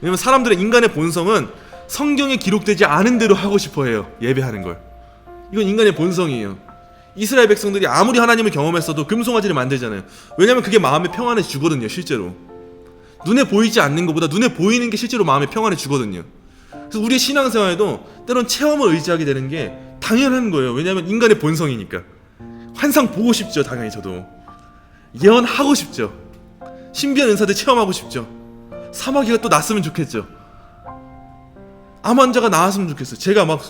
왜냐면 사람들의 인간의 본성은 성경에 기록되지 않은 대로 하고 싶어해요. 예배하는 걸. 이건 인간의 본성이에요. 이스라엘 백성들이 아무리 하나님을 경험했어도 금송아지를 만들잖아요. 왜냐면 그게 마음의 평안을 주거든요. 실제로 눈에 보이지 않는 것보다 눈에 보이는 게 실제로 마음의 평안을 주거든요. 그래서 우리의 신앙생활에도 때론 체험을 의지하게 되는 게 당연한 거예요. 왜냐하면 인간의 본성이니까. 환상 보고 싶죠. 당연히 저도 예언하고 싶죠. 신비한 은사들 체험하고 싶죠. 사마귀가 또 났으면 좋겠죠. 암 환자가 나았으면 좋겠어요. 제가 막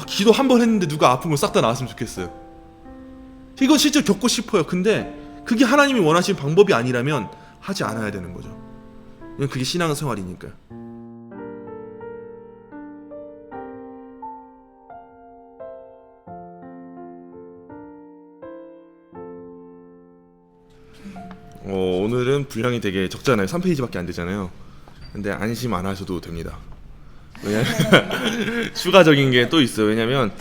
기도 한 번 했는데 누가 아픈 거 싹 다 나았으면 좋겠어요. 이건 실제로 겪고 싶어요. 근데 그게 하나님이 원하시는 방법이 아니라면 하지 않아야 되는 거죠. 그게 신앙생활이니까요. 오늘은 분량이 되게 적잖아요. 3페이지밖에 안 되잖아요. 근데 안심 안 하셔도 됩니다. 왜냐면 추가적인 게 또 있어요. 왜냐면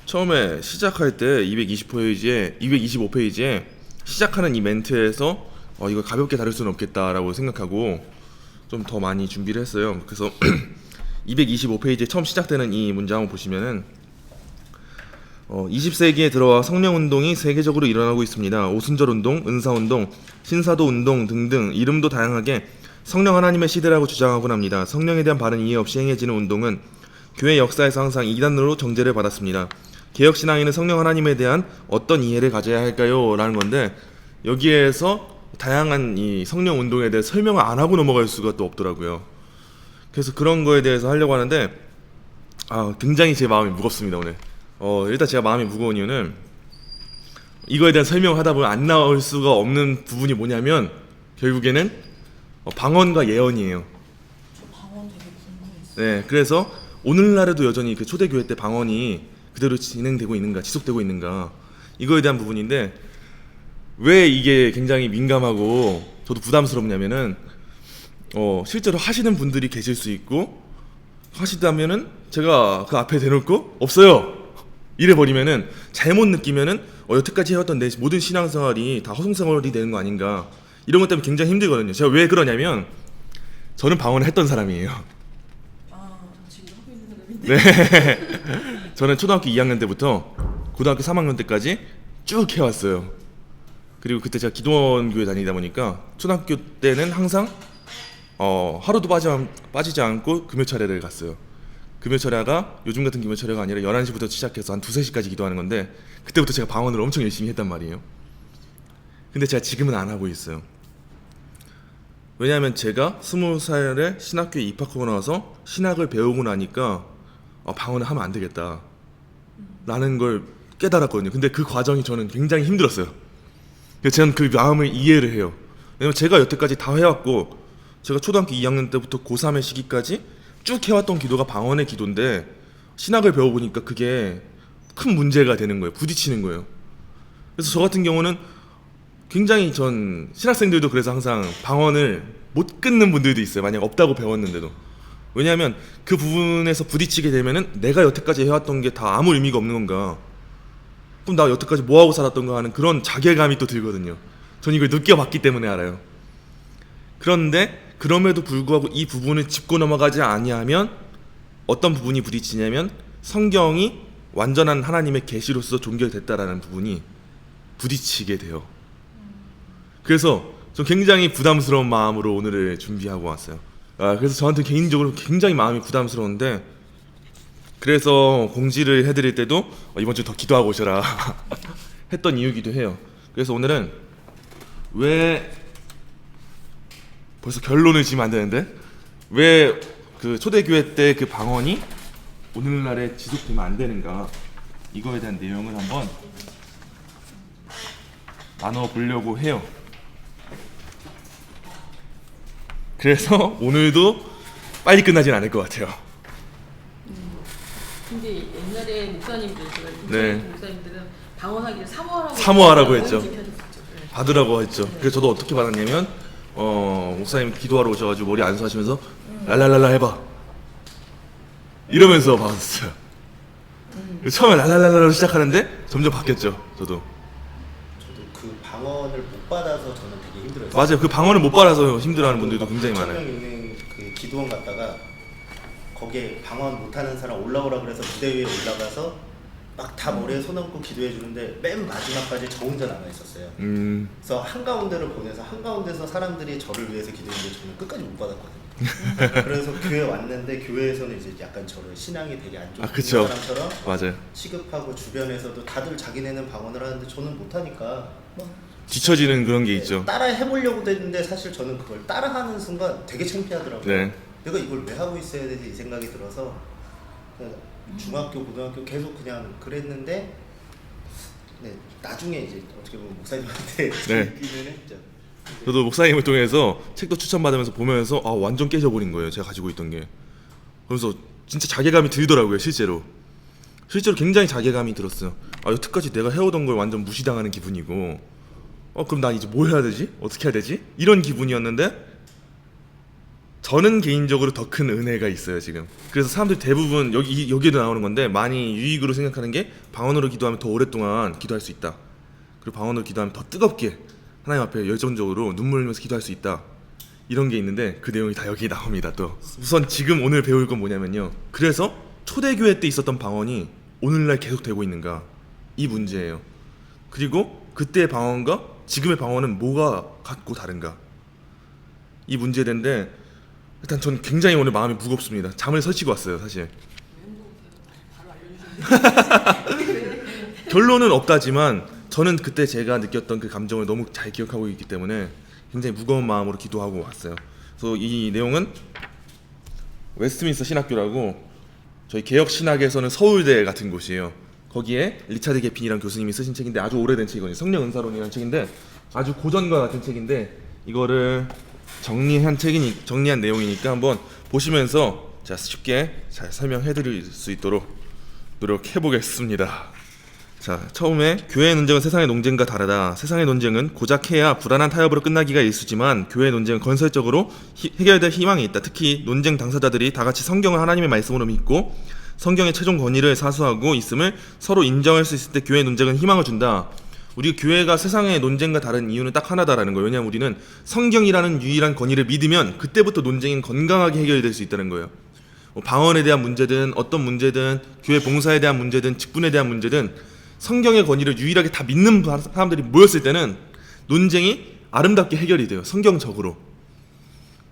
처음에 시작할 때 225페이지에 시작하는 이 멘트에서 이거 가볍게 다룰 수는 없겠다라고 생각하고 좀 더 많이 준비를 했어요. 그래서 225페이지에 처음 시작되는 이 문장을 보시면은 20세기에 들어와 성령운동이 세계적으로 일어나고 있습니다. 오순절운동, 은사운동, 신사도운동 등등 이름도 다양하게 성령 하나님의 시대라고 주장하곤 합니다. 성령에 대한 바른 이해 없이 행해지는 운동은 교회 역사에서 항상 이단으로 정죄를 받았습니다. 개혁신앙인은 성령 하나님에 대한 어떤 이해를 가져야 할까요? 라는 건데 여기에서 다양한 이 성령 운동에 대해 설명을 안 하고 넘어갈 수가 또 없더라고요. 그래서 그런 거에 대해서 하려고 하는데 굉장히 제 마음이 무겁습니다. 오늘 일단 제가 마음이 무거운 이유는 이거에 대한 설명을 하다 보면 안 나올 수가 없는 부분이 뭐냐면 결국에는 방언과 예언이에요. 방언 되게 궁금했어요. 네, 그래서 오늘날에도 여전히 그 초대교회 때 방언이 그대로 진행되고 있는가, 지속되고 있는가 이거에 대한 부분인데 왜 이게 굉장히 민감하고 저도 부담스럽냐면은 실제로 하시는 분들이 계실 수 있고 하시다면은 제가 그 앞에 대놓고 없어요 이래버리면은 잘못 느끼면은 여태까지 해왔던 내 모든 신앙생활이 다 허송세월이 되는 거 아닌가 이런 것 때문에 굉장히 힘들거든요. 제가 왜 그러냐면 저는 방언을 했던 사람이에요. 지금 하고 있는 사람인데. 네. 저는 초등학교 2학년 때부터 고등학교 3학년 때까지 쭉 해왔어요. 그리고 그때 제가 기도원 교회 다니다 보니까 초등학교 때는 항상 하루도 빠지지 않고 금요철회를 갔어요. 금요철회가 요즘 같은 금요철회가 아니라 11시부터 시작해서 한 2-3시까지 기도하는 건데 그때부터 제가 방언을 엄청 열심히 했단 말이에요. 근데 제가 지금은 안 하고 있어요. 왜냐하면 제가 20살에 신학교에 입학하고 나서 신학을 배우고 나니까 방언을 하면 안 되겠다 라는 걸 깨달았거든요. 근데 그 과정이 저는 굉장히 힘들었어요. 저는 그 마음을 이해를 해요. 왜냐면 제가 여태까지 다 해왔고 제가 초등학교 2학년 때부터 고3의 시기까지 쭉 해왔던 기도가 방언의 기도인데 신학을 배워보니까 그게 큰 문제가 되는 거예요. 부딪히는 거예요. 그래서 저 같은 경우는 굉장히 전 신학생들도 그래서 항상 방언을 못 끊는 분들도 있어요. 만약 없다고 배웠는데도. 왜냐하면 그 부분에서 부딪히게 되면은 내가 여태까지 해왔던 게 다 아무 의미가 없는 건가, 그럼 나 여태까지 뭐하고 살았던가 하는 그런 자괴감이 또 들거든요. 전 이걸 느껴봤기 때문에 알아요. 그런데 그럼에도 불구하고 이 부분을 짚고 넘어가지 아니하면 어떤 부분이 부딪히냐면 성경이 완전한 하나님의 계시로서 종결됐다라는 부분이 부딪히게 돼요. 그래서 전 굉장히 부담스러운 마음으로 오늘을 준비하고 왔어요. 그래서 저한테 개인적으로 굉장히 마음이 부담스러운데 그래서 공지를 해드릴 때도 이번 주 더 기도하고 오셔라 했던 이유기도 해요. 그래서 오늘은 왜 벌써 결론을 지면 안 되는데 왜 그 초대교회 때 그 방언이 오늘날에 지속되면 안 되는가 이거에 대한 내용을 한번 나눠보려고 해요. 그래서 오늘도 빨리 끝나진 않을 것 같아요. 근데 옛날에 목사님들, 네. 목사님들은 방언하기를 사모하라고 사모하라고 했죠. 네. 받으라고 했죠. 그래서 저도 어떻게 받았냐면 목사님 기도하러 오셔가지고 머리 안수하시면서 랄랄랄라 해봐 이러면서 받았어요. 처음에 랄랄랄라로 시작하는데 점점 바뀌었죠. 저도 그 방언을 못 받아서 저는 되게 힘들었어요. 맞아요. 그 방언을 못 받아서 힘들어하는 분들도 굉장히 많아요. 성령 있는 기도원 갔다가 거기에 방언 못하는 사람 올라오라 그래서 무대 위에 올라가서 막 다 머리에 손 얹고 기도해 주는데 맨 마지막까지 저 혼자 남아 있었어요. 그래서 한가운데를 보내서 한가운데서 사람들이 저를 위해서 기도했는데 저는 끝까지 못 받았거든요. 그래서 교회 왔는데 교회에서는 이제 약간 저를 신앙이 되게 안 좋은 그쵸. 사람처럼 맞아요. 취급하고 주변에서도 다들 자기네는 방언을 하는데 저는 못하니까 뒤처지는 그런 게 네, 있죠. 따라 해보려고 했는데 사실 저는 그걸 따라하는 순간 되게 창피하더라고요. 네. 내가 이걸 왜 하고 있어야 되지 이 생각이 들어서 그냥 중학교, 고등학교 계속 그냥 그랬는데 네, 나중에 이제 어떻게 보면 목사님한테 네. 듣기는 했죠. 저도 목사님을 통해서 책도 추천받으면서 보면서 아 완전 깨져버린 거예요. 제가 가지고 있던 게. 그래서 진짜 자괴감이 들더라고요. 실제로 굉장히 자괴감이 들었어요. 아 여태까지 내가 해오던 걸 완전 무시당하는 기분이고 그럼 난 이제 뭘 해야 되지? 어떻게 해야 되지? 이런 기분이었는데 저는 개인적으로 더 큰 은혜가 있어요 지금. 그래서 사람들이 대부분 여기에도 나오는 건데 많이 유익으로 생각하는 게 방언으로 기도하면 더 오랫동안 기도할 수 있다. 그리고 방언으로 기도하면 더 뜨겁게 하나님 앞에 열정적으로 눈물 흘리면서 기도할 수 있다. 이런 게 있는데 그 내용이 다 여기에 나옵니다. 또 우선 지금 오늘 배울 건 뭐냐면요. 그래서 초대교회 때 있었던 방언이 오늘날 계속 되고 있는가 이 문제예요. 그리고 그때의 방언과 지금의 방언은 뭐가 같고 다른가 이 문제인데 일단 저는 굉장히 오늘 마음이 무겁습니다. 잠을 설치고 왔어요 사실. 결론은 없다지만 저는 그때 제가 느꼈던 그 감정을 너무 잘 기억하고 있기 때문에 굉장히 무거운 마음으로 기도하고 왔어요. 그래서 이 내용은 웨스트민스터 신학교라고 저희 개혁 신학에서는 서울대 같은 곳이에요. 거기에 리차드 게핀이라는 교수님이 쓰신 책인데 아주 오래된 책이거든요. 성령 은사론이라는 책인데 아주 고전과 같은 책인데 이거를 정리한 내용이니까 한번 보시면서 제가 쉽게 잘 설명해드릴 수 있도록 노력해보겠습니다. 자, 처음에 교회의 논쟁은 세상의 논쟁과 다르다. 세상의 논쟁은 고작 해야 불안한 타협으로 끝나기가 일쑤지만 교회의 논쟁은 건설적으로 해결될 희망이 있다. 특히 논쟁 당사자들이 다같이 성경을 하나님의 말씀으로 믿고 성경의 최종 권위를 사수하고 있음을 서로 인정할 수 있을 때 교회의 논쟁은 희망을 준다. 우리 교회가 세상의 논쟁과 다른 이유는 딱 하나다라는 거예요. 왜냐하면 우리는 성경이라는 유일한 권위를 믿으면 그때부터 논쟁은 건강하게 해결될 수 있다는 거예요. 방언에 대한 문제든 어떤 문제든 교회 봉사에 대한 문제든 직분에 대한 문제든 성경의 권위를 유일하게 다 믿는 사람들이 모였을 때는 논쟁이 아름답게 해결이 돼요. 성경적으로.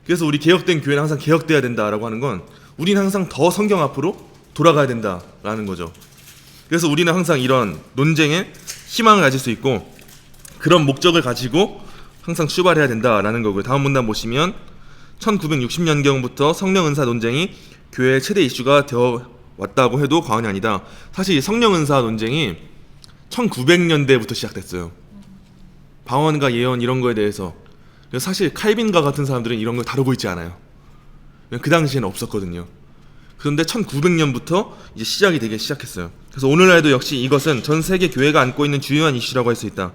그래서 우리 개혁된 교회는 항상 개혁돼야 된다라고 하는 건 우리는 항상 더 성경 앞으로 돌아가야 된다라는 거죠. 그래서 우리는 항상 이런 논쟁에 희망을 가질 수 있고 그런 목적을 가지고 항상 출발해야 된다라는 거고요. 다음 문단 보시면 1960년경부터 성령 은사 논쟁이 교회의 최대 이슈가 되어 왔다고 해도 과언이 아니다. 사실 성령 은사 논쟁이 1900년대부터 시작됐어요. 방언과 예언 이런 거에 대해서. 사실 칼빈과 같은 사람들은 이런 걸 다루고 있지 않아요. 그 당시에는 없었거든요. 그런데 1900년부터 이제 시작이 되기 시작했어요. 그래서 오늘날도 역시 이것은 전 세계 교회가 안고 있는 주요한 이슈라고 할 수 있다.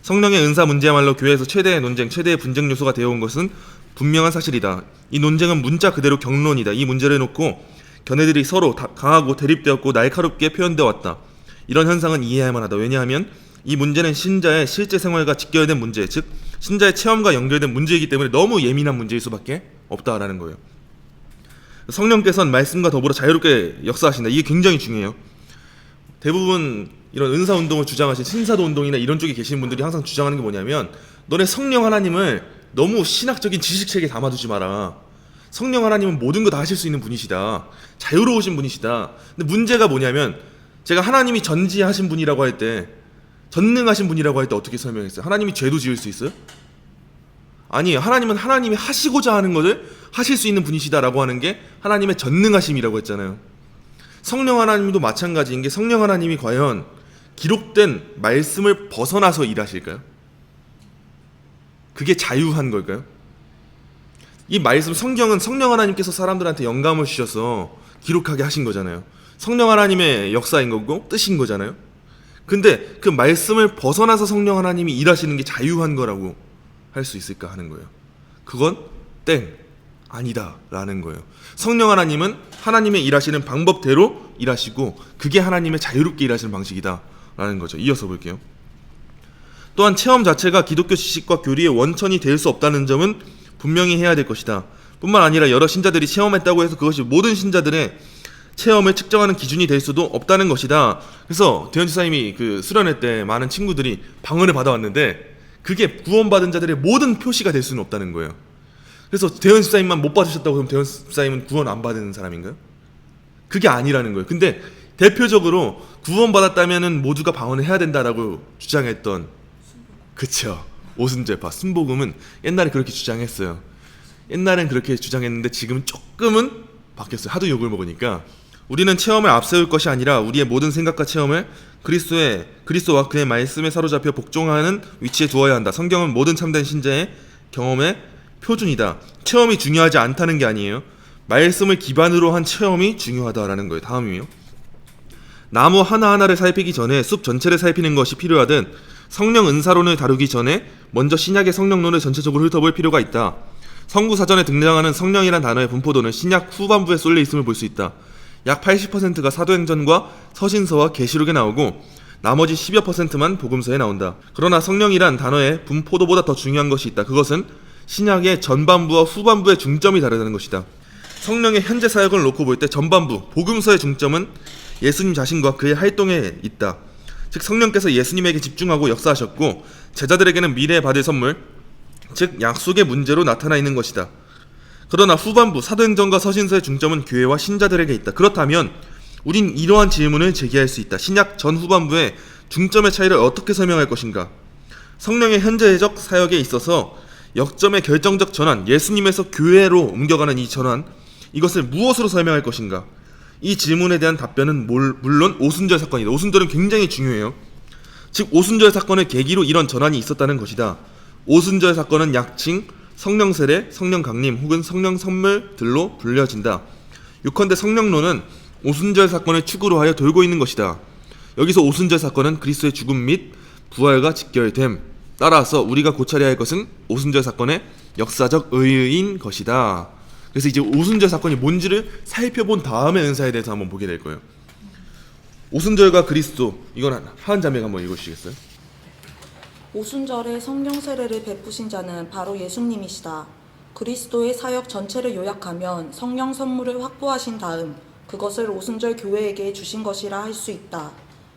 성령의 은사 문제야말로 교회에서 최대의 논쟁, 최대의 분쟁 요소가 되어 온 것은 분명한 사실이다. 이 논쟁은 문자 그대로 경론이다. 이 문제를 놓고 견해들이 서로 강하고 대립되었고 날카롭게 표현되어 왔다. 이런 현상은 이해할 만하다. 왜냐하면 이 문제는 신자의 실제 생활과 직결된 문제, 즉 신자의 체험과 연결된 문제이기 때문에 너무 예민한 문제일 수밖에 없다라는 거예요. 성령께서는 말씀과 더불어 자유롭게 역사하신다. 이게 굉장히 중요해요. 대부분 이런 은사운동을 주장하신 신사도 운동이나 이런 쪽에 계신 분들이 항상 주장하는 게 뭐냐면 너네 성령 하나님을 너무 신학적인 지식책에 담아두지 마라. 성령 하나님은 모든 거 다 하실 수 있는 분이시다. 자유로우신 분이시다. 근데 문제가 뭐냐면 제가 하나님이 전지하신 분이라고 할 때 전능하신 분이라고 할 때 어떻게 설명했어요? 하나님이 죄도 지을 수 있어요? 아니에요. 하나님은 하나님이 하시고자 하는 것을 하실 수 있는 분이시다라고 하는 게 하나님의 전능하심이라고 했잖아요. 성령 하나님도 마찬가지인 게 성령 하나님이 과연 기록된 말씀을 벗어나서 일하실까요? 그게 자유한 걸까요? 이 말씀 성경은 성령 하나님께서 사람들한테 영감을 주셔서 기록하게 하신 거잖아요. 성령 하나님의 역사인 거고 뜻인 거잖아요. 근데 그 말씀을 벗어나서 성령 하나님이 일하시는 게 자유한 거라고 할 수 있을까 하는 거예요. 그건 아니다 라는 거예요. 성령 하나님은 하나님의 일하시는 방법대로 일하시고 그게 하나님의 자유롭게 일하시는 방식이다 라는 거죠. 이어서 볼게요. 또한 체험 자체가 기독교 지식과 교리의 원천이 될 수 없다는 점은 분명히 해야 될 것이다. 뿐만 아니라 여러 신자들이 체험했다고 해서 그것이 모든 신자들의 체험을 측정하는 기준이 될 수도 없다는 것이다. 그래서 대현 지사님이 그 수련회 때 많은 친구들이 방언을 받아왔는데 그게 구원받은 자들의 모든 표시가 될 수는 없다는 거예요. 그래서 대현 지사님만 못 받으셨다고 그럼 대현 지사님은 구원 안 받은 사람인가요? 그게 아니라는 거예요. 근데 대표적으로 구원받았다면은 모두가 방언을 해야 된다라고 주장했던, 그쵸, 오순절파 순복음은 옛날에 그렇게 주장했어요. 옛날엔 그렇게 주장했는데 지금은 조금은 바뀌었어요. 하도 욕을 먹으니까. 우리는 체험을 앞세울 것이 아니라 우리의 모든 생각과 체험을 그리스도와 그의 말씀에 사로잡혀 복종하는 위치에 두어야 한다. 성경은 모든 참된 신자의 경험의 표준이다. 체험이 중요하지 않다는 게 아니에요. 말씀을 기반으로 한 체험이 중요하다라는 거예요. 다음이요. 나무 하나하나를 살피기 전에 숲 전체를 살피는 것이 필요하듯 성령 은사론을 다루기 전에 먼저 신약의 성령론을 전체적으로 훑어볼 필요가 있다. 성구사전에 등장하는 성령이란 단어의 분포도는 신약 후반부에 쏠려 있음을 볼 수 있다. 약 80%가 사도행전과 서신서와 계시록에 나오고 나머지 10여 %만 복음서에 나온다. 그러나 성령이란 단어의 분포도보다 더 중요한 것이 있다. 그것은 신약의 전반부와 후반부의 중점이 다르다는 것이다. 성령의 현재 사역을 놓고 볼 때 전반부, 복음서의 중점은 예수님 자신과 그의 활동에 있다. 즉 성령께서 예수님에게 집중하고 역사하셨고 제자들에게는 미래에 받을 선물, 즉 약속의 문제로 나타나 있는 것이다. 그러나 후반부, 사도행전과 서신서의 중점은 교회와 신자들에게 있다. 그렇다면 우린 이러한 질문을 제기할 수 있다. 신약 전후반부의 중점의 차이를 어떻게 설명할 것인가? 성령의 현재적 사역에 있어서 역점의 결정적 전환, 예수님에서 교회로 옮겨가는 이 전환, 이것을 무엇으로 설명할 것인가? 이 질문에 대한 답변은 물론 오순절 사건이다. 오순절은 굉장히 중요해요. 즉 오순절 사건을 계기로 이런 전환이 있었다는 것이다. 오순절 사건은 약칭 성령 세례, 성령 강림 혹은 성령 선물들로 불려진다. 요컨대 성령론은 오순절 사건을 축으로 하여 돌고 있는 것이다. 여기서 오순절 사건은 그리스도의 죽음 및 부활과 직결됨. 따라서 우리가 고찰해야 할 것은 오순절 사건의 역사적 의의인 것이다. 그래서 이제 오순절 사건이 뭔지를 살펴본 다음에 은사에 대해서 한번 보게 될 거예요. 오순절과 그리스도, 이건 하은 자매가 한번 읽어주시겠어요? 오순절에 성령 세례를 베푸신 자는 바로 예수님이시다. 그리스도의 사역 전체를 요약하면 성령 선물을 확보하신 다음 그것을 오순절 교회에게 주신 것이라 할 수 있다.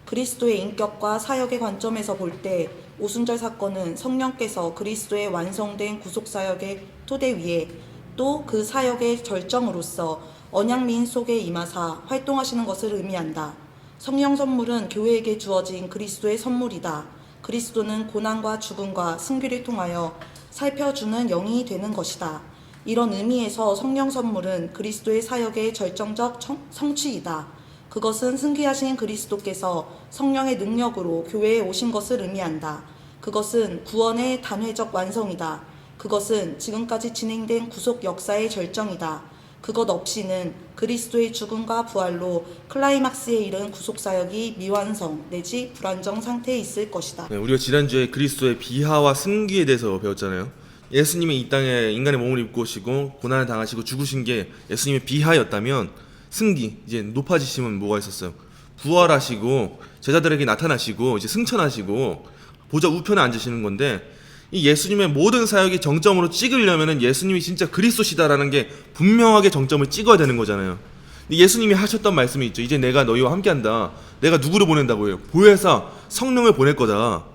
그리스도의 인격과 사역의 관점에서 볼 때 오순절 사건은 성령께서 그리스도의 완성된 구속사역의 토대 위에 또 그 사역의 절정으로서 언약민 속에 임하사 활동하시는 것을 의미한다. 성령 선물은 교회에게 주어진 그리스도의 선물이다. 그리스도는 고난과 죽음과 승귀를 통하여 살펴주는 영이 되는 것이다. 이런 의미에서 성령 선물은 그리스도의 사역의 절정적 성취이다. 그것은 승귀하신 그리스도께서 성령의 능력으로 교회에 오신 것을 의미한다. 그것은 구원의 단회적 완성이다. 그것은 지금까지 진행된 구속 역사의 절정이다. 그것 없이는 그리스도의 죽음과 부활로 클라이막스에 이른 구속사역이 미완성 내지 불안정 상태에 있을 것이다. 네, 우리가 지난주에 그리스도의 비하와 승기에 대해서 배웠잖아요. 예수님이 이 땅에 인간의 몸을 입고 오시고 고난을 당하시고 죽으신 게 예수님의 비하였다면 승기, 이제 높아지심은 뭐가 있었어요? 부활하시고 제자들에게 나타나시고 이제 승천하시고 보좌 우편에 앉으시는 건데, 이 예수님의 모든 사역이 정점으로 찍으려면은 예수님이 진짜 그리스도시다라는 게 분명하게 정점을 찍어야 되는 거잖아요. 예수님이 하셨던 말씀이 있죠. 이제 내가 너희와 함께한다. 내가 누구를 보낸다고 해요? 보혜사 성령을 보낼 거다.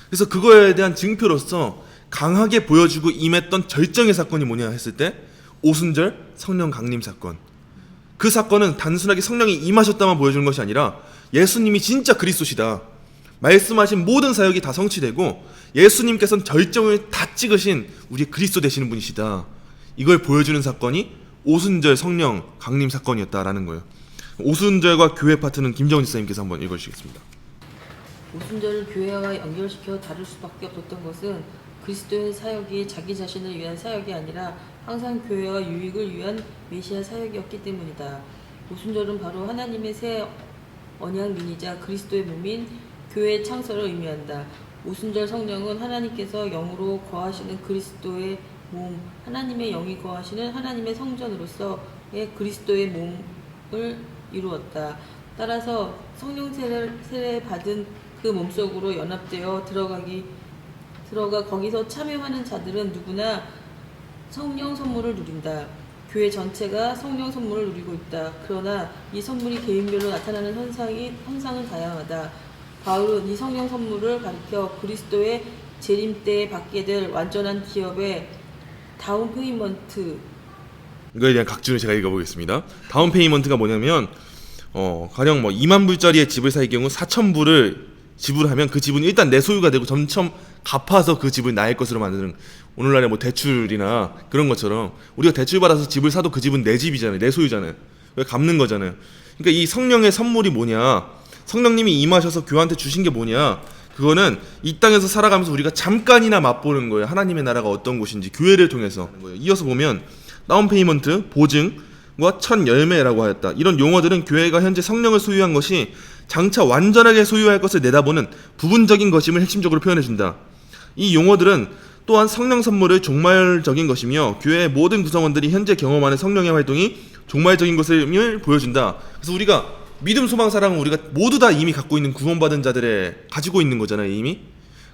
그래서 그거에 대한 증표로서 강하게 보여주고 임했던 절정의 사건이 뭐냐 했을 때 오순절 성령 강림 사건. 그 사건은 단순하게 성령이 임하셨다만 보여주는 것이 아니라 예수님이 진짜 그리스도시다. 말씀하신 모든 사역이 다 성취되고 예수님께서는 절정을 다 찍으신 우리의 그리스도 되시는 분이시다. 이걸 보여주는 사건이 오순절 성령 강림 사건이었다라는 거예요. 오순절과 교회 파트는 김정은 지사님께서 한번 읽어주시겠습니다. 오순절을 교회와 연결시켜 다룰 수밖에 없었던 것은 그리스도의 사역이 자기 자신을 위한 사역이 아니라 항상 교회와 유익을 위한 메시아 사역이었기 때문이다. 오순절은 바로 하나님의 새 언약민이자 그리스도의 몸인 교회의 창설을 의미한다. 오순절 성령은 하나님께서 영으로 거하시는 그리스도의 몸, 하나님의 영이 거하시는 하나님의 성전으로서의 그리스도의 몸을 이루었다. 따라서 성령 세례 받은 그 몸속으로 연합되어 들어가 거기서 참여하는 자들은 누구나 성령 선물을 누린다. 교회 전체가 성령 선물을 누리고 있다. 그러나 이 선물이 개인별로 나타나는 현상은 다양하다. 바울은 이 성령 선물을 가리켜 그리스도의 재림 때에 받게 될 완전한 기업의 다운 페이먼트. 이거에 대한 각주를 제가 읽어보겠습니다. 다운 페이먼트가 뭐냐면 가령 뭐 2만 불짜리의 집을 살 경우 4,000불을 지불하면 그 집은 일단 내 소유가 되고 점점 갚아서 그 집을 나의 것으로 만드는, 오늘날의 뭐 대출이나 그런 것처럼 우리가 대출 받아서 집을 사도 그 집은 내 집이잖아요. 내 소유잖아요. 갚는 거잖아요. 그러니까 이 성령의 선물이 뭐냐, 성령님이 임하셔서 교회한테 주신 게 뭐냐, 그거는 이 땅에서 살아가면서 우리가 잠깐이나 맛보는 거예요. 하나님의 나라가 어떤 곳인지 교회를 통해서. 이어서 보면 다운 페이먼트, 보증과 첫 열매라고 하였다. 이런 용어들은 교회가 현재 성령을 소유한 것이 장차 완전하게 소유할 것을 내다보는 부분적인 것임을 핵심적으로 표현해준다. 이 용어들은 또한 성령 선물의 종말적인 것이며 교회의 모든 구성원들이 현재 경험하는 성령의 활동이 종말적인 것을 보여준다. 그래서 우리가 믿음, 소망, 사랑은 우리가 모두 다 이미 갖고 있는 구원받은 자들의 가지고 있는 거잖아요, 이미.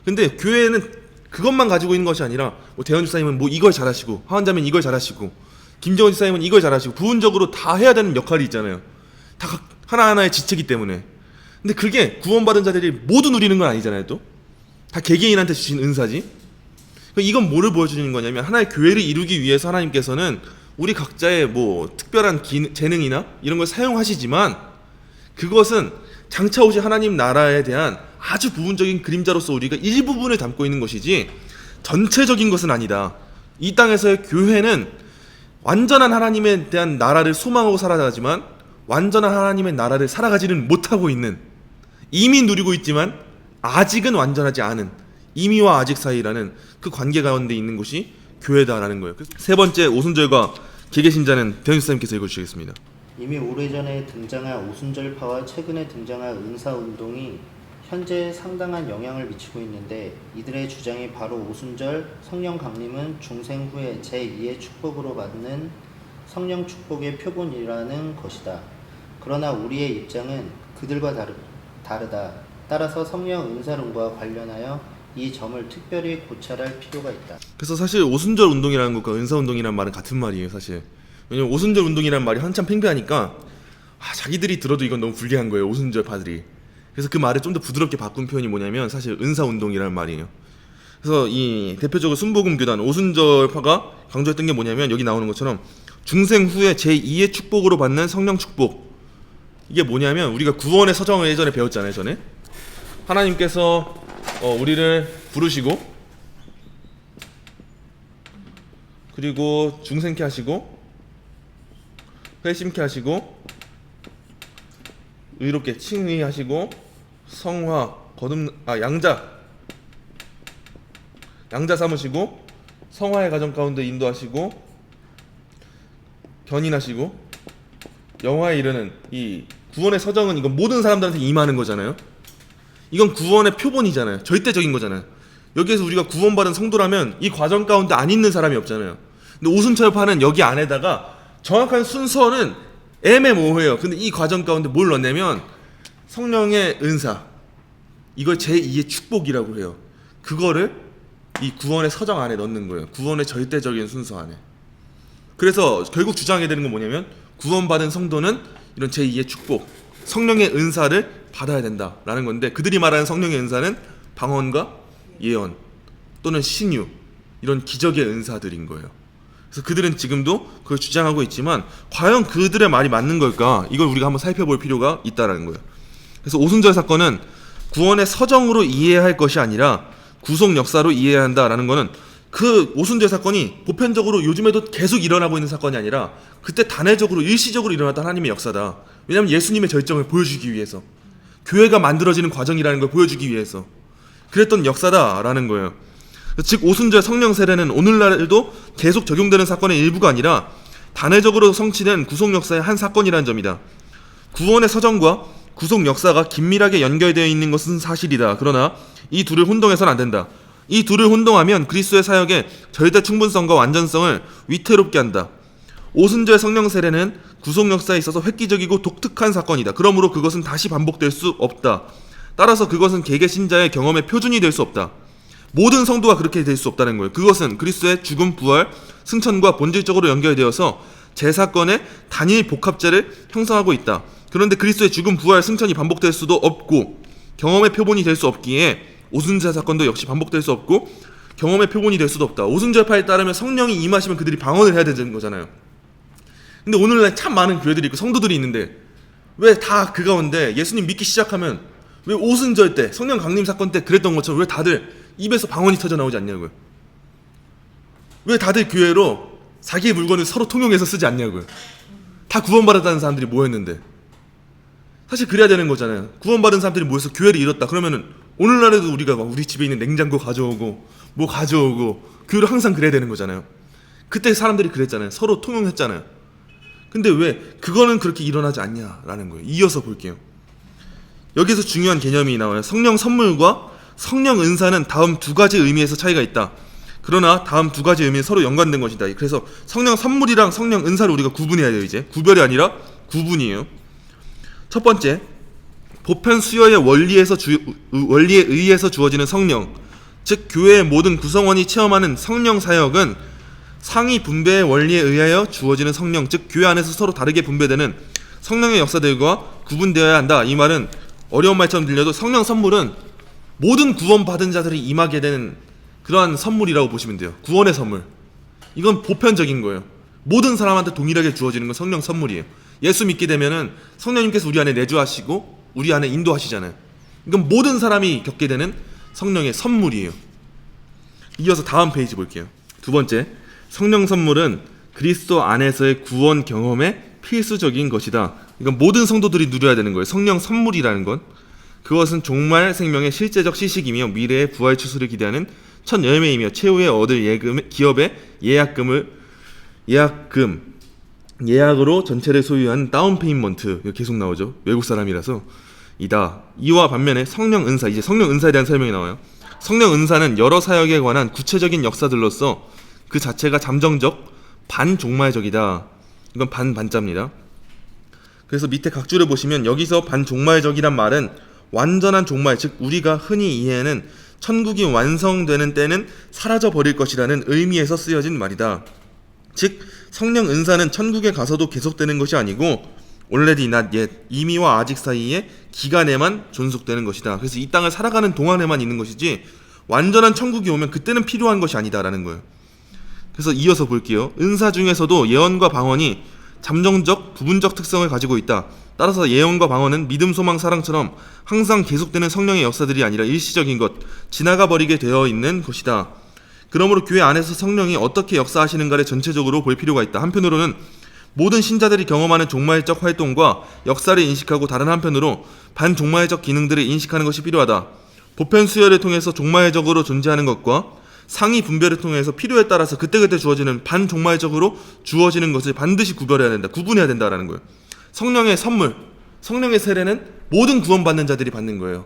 근데 교회는 그것만 가지고 있는 것이 아니라 뭐 대현 집사님은 뭐 이걸 잘하시고, 하원자면 이걸 잘하시고, 김정은 집사님은 이걸 잘하시고, 부분적으로 다 해야 되는 역할이 있잖아요. 다 하나하나의 지체이기 때문에. 근데 그게 구원받은 자들이 모두 누리는 건 아니잖아요, 또. 다 개개인한테 주신 은사지. 이건 뭐를 보여주는 거냐면, 하나의 교회를 이루기 위해서 하나님께서는 우리 각자의 뭐 특별한 재능이나 이런 걸 사용하시지만, 그것은 장차 오실 하나님 나라에 대한 아주 부분적인 그림자로서 우리가 일부분을 담고 있는 것이지 전체적인 것은 아니다. 이 땅에서의 교회는 완전한 하나님에 대한 나라를 소망하고 살아가지만 완전한 하나님의 나라를 살아가지는 못하고 있는, 이미 누리고 있지만 아직은 완전하지 않은, 이미와 아직 사이라는 그 관계 가운데 있는 곳이 교회다라는 거예요. 세 번째, 오순절과 개개신자는 대현 집사님께서 읽어주시겠습니다. 이미 오래전에 등장한 오순절파와 최근에 등장한 은사운동이 현재 상당한 영향을 미치고 있는데, 이들의 주장이 바로 오순절 성령 강림은 중생 후에 제2의 축복으로 받는 성령 축복의 표본이라는 것이다. 그러나 우리의 입장은 그들과 다르다. 따라서 성령 은사론과 관련하여 이 점을 특별히 고찰할 필요가 있다. 그래서 사실 오순절 운동이라는 것과 은사 운동이라는 말은 같은 말이에요, 사실. 왜냐면 오순절 운동이라는 말이 한참 팽배하니까 자기들이 들어도 이건 너무 불리한 거예요, 오순절 파들이. 그래서 그 말을 좀 더 부드럽게 바꾼 표현이 뭐냐면 사실 은사 운동이라는 말이에요. 그래서 이 대표적으로 순복음 교단 오순절파가 강조했던 게 뭐냐면, 여기 나오는 것처럼 중생 후에 제2의 축복으로 받는 성령 축복. 이게 뭐냐면, 우리가 구원의 서정을 예전에 배웠잖아요, 전에. 하나님께서 우리를 부르시고 그리고 중생케 하시고 회심케 하시고 의롭게 칭의하시고 성화 양자 삼으시고 성화의 가정 가운데 인도하시고 견인하시고 영화에 이르는 이 구원의 서정은 이건 모든 사람들한테 임하는 거잖아요. 이건 구원의 표본이잖아요. 절대적인 거잖아요. 여기에서 우리가 구원받은 성도라면 이 과정 가운데 안 있는 사람이 없잖아요. 근데 오순절파는 여기 안에다가 정확한 순서는 애매모호해요. 근데 이 과정 가운데 뭘 넣냐면 성령의 은사, 이걸 제2의 축복이라고 해요. 그거를 이 구원의 서정 안에 넣는 거예요. 구원의 절대적인 순서 안에. 그래서 결국 주장하게 되는 건 뭐냐면, 구원받은 성도는 이런 제2의 축복, 성령의 은사를 받아야 된다라는 건데, 그들이 말하는 성령의 은사는 방언과 예언 또는 신유, 이런 기적의 은사들인 거예요. 그래서 그들은 지금도 그걸 주장하고 있지만 과연 그들의 말이 맞는 걸까? 이걸 우리가 한번 살펴볼 필요가 있다라는 거예요. 그래서 오순절 사건은 구원의 서정으로 이해해야 할 것이 아니라 구속 역사로 이해해야 한다라는 거는, 그 오순절 사건이 보편적으로 요즘에도 계속 일어나고 있는 사건이 아니라 그때 단회적으로 일시적으로 일어났던 하나님의 역사다. 왜냐하면 예수님의 절정을 보여주기 위해서, 교회가 만들어지는 과정이라는 걸 보여주기 위해서 그랬던 역사다라는 거예요. 즉 오순절 성령 세례는 오늘날에도 계속 적용되는 사건의 일부가 아니라 단회적으로 성취된 구속 역사의 한 사건이라는 점이다. 구원의 서정과 구속 역사가 긴밀하게 연결되어 있는 것은 사실이다. 그러나 이 둘을 혼동해서는 안 된다. 이 둘을 혼동하면 그리스도의 사역의 절대 충분성과 완전성을 위태롭게 한다. 오순절 성령 세례는 구속 역사에 있어서 획기적이고 독특한 사건이다. 그러므로 그것은 다시 반복될 수 없다. 따라서 그것은 개개신자의 경험의 표준이 될 수 없다. 모든 성도가 그렇게 될 수 없다는 거예요. 그것은 그리스도의 죽음, 부활, 승천과 본질적으로 연결되어서 제사건의 단일 복합제를 형성하고 있다. 그런데 그리스도의 죽음, 부활, 승천이 반복될 수도 없고 경험의 표본이 될 수 없기에 오순절 사건도 역시 반복될 수 없고 경험의 표본이 될 수도 없다. 오순절파에 따르면 성령이 임하시면 그들이 방언을 해야 되는 거잖아요. 근데 오늘날 참 많은 교회들이 있고 성도들이 있는데 왜 다 그 가운데 예수님 믿기 시작하면 왜 오순절 때 성령 강림 사건 때 그랬던 것처럼 왜 다들 입에서 방언이 터져 나오지 않냐고요. 왜 다들 교회로 자기의 물건을 서로 통용해서 쓰지 않냐고요. 다 구원받았다는 사람들이 모였는데 사실 그래야 되는 거잖아요. 구원받은 사람들이 모여서 교회를 이뤘다 그러면은 오늘날에도 우리가 막 우리 집에 있는 냉장고 가져오고 뭐 가져오고 교회로 항상 그래야 되는 거잖아요. 그때 사람들이 그랬잖아요. 서로 통용했잖아요. 근데 왜 그거는 그렇게 일어나지 않냐라는 거예요. 이어서 볼게요. 여기서 중요한 개념이 나와요. 성령 선물과 성령 은사는 다음 두 가지 의미에서 차이가 있다. 그러나 다음 두 가지 의미는 서로 연관된 것이다. 그래서 성령 선물이랑 성령 은사를 우리가 구분해야 돼요. 이제 구별이 아니라 구분이에요. 첫 번째, 보편 수여의 원리에 의해서 주어지는 성령, 즉 교회의 모든 구성원이 체험하는 성령 사역은 상위 분배의 원리에 의하여 주어지는 성령, 즉 교회 안에서 서로 다르게 분배되는 성령의 역사들과 구분되어야 한다. 이 말은 어려운 말처럼 들려도 성령 선물은 모든 구원받은 자들이 임하게 되는 그러한 선물이라고 보시면 돼요. 구원의 선물. 이건 보편적인 거예요. 모든 사람한테 동일하게 주어지는 건 성령 선물이에요. 예수 믿게 되면은 성령님께서 우리 안에 내주하시고 우리 안에 인도하시잖아요. 이건 모든 사람이 겪게 되는 성령의 선물이에요. 이어서 다음 페이지 볼게요. 두 번째, 성령 선물은 그리스도 안에서의 구원 경험의 필수적인 것이다. 이건 모든 성도들이 누려야 되는 거예요. 성령 선물이라는 건 그것은 종말 생명의 실제적 시식이며 미래의 부활 추수를 기대하는 첫 열매이며 최후에 얻을 기업의 예약으로 전체를 소유한 다운 페이먼트. 계속 나오죠. 외국 사람이라서 이다. 이와 반면에 성령 은사, 이제 성령 은사에 대한 설명이 나와요. 성령 은사는 여러 사역에 관한 구체적인 역사들로서 그 자체가 잠정적 반종말적이다. 이건 반자입니다. 그래서 밑에 각주를 보시면 여기서 반종말적이란 말은 완전한 종말, 즉 우리가 흔히 이해하는 천국이 완성되는 때는 사라져 버릴 것이라는 의미에서 쓰여진 말이다. 즉 성령 은사는 천국에 가서도 계속되는 것이 아니고 already not yet, 이미와 아직 사이의 기간에만 존속되는 것이다. 그래서 이 땅을 살아가는 동안에만 있는 것이지 완전한 천국이 오면 그때는 필요한 것이 아니다라는 거예요. 그래서 이어서 볼게요. 은사 중에서도 예언과 방언이 잠정적, 부분적 특성을 가지고 있다. 따라서 예언과 방언은 믿음, 소망, 사랑처럼 항상 계속되는 성령의 역사들이 아니라 일시적인 것, 지나가 버리게 되어 있는 것이다. 그러므로 교회 안에서 성령이 어떻게 역사하시는가를 전체적으로 볼 필요가 있다. 한편으로는 모든 신자들이 경험하는 종말적 활동과 역사를 인식하고 다른 한편으로 반종말적 기능들을 인식하는 것이 필요하다. 보편 수혈을 통해서 종말적으로 존재하는 것과 상위 분배를 통해서 필요에 따라서 그때그때 주어지는 반종말적으로 주어지는 것을 반드시 구별해야 된다. 구분해야 된다라는 거예요. 성령의 선물, 성령의 세례는 모든 구원받는 자들이 받는 거예요.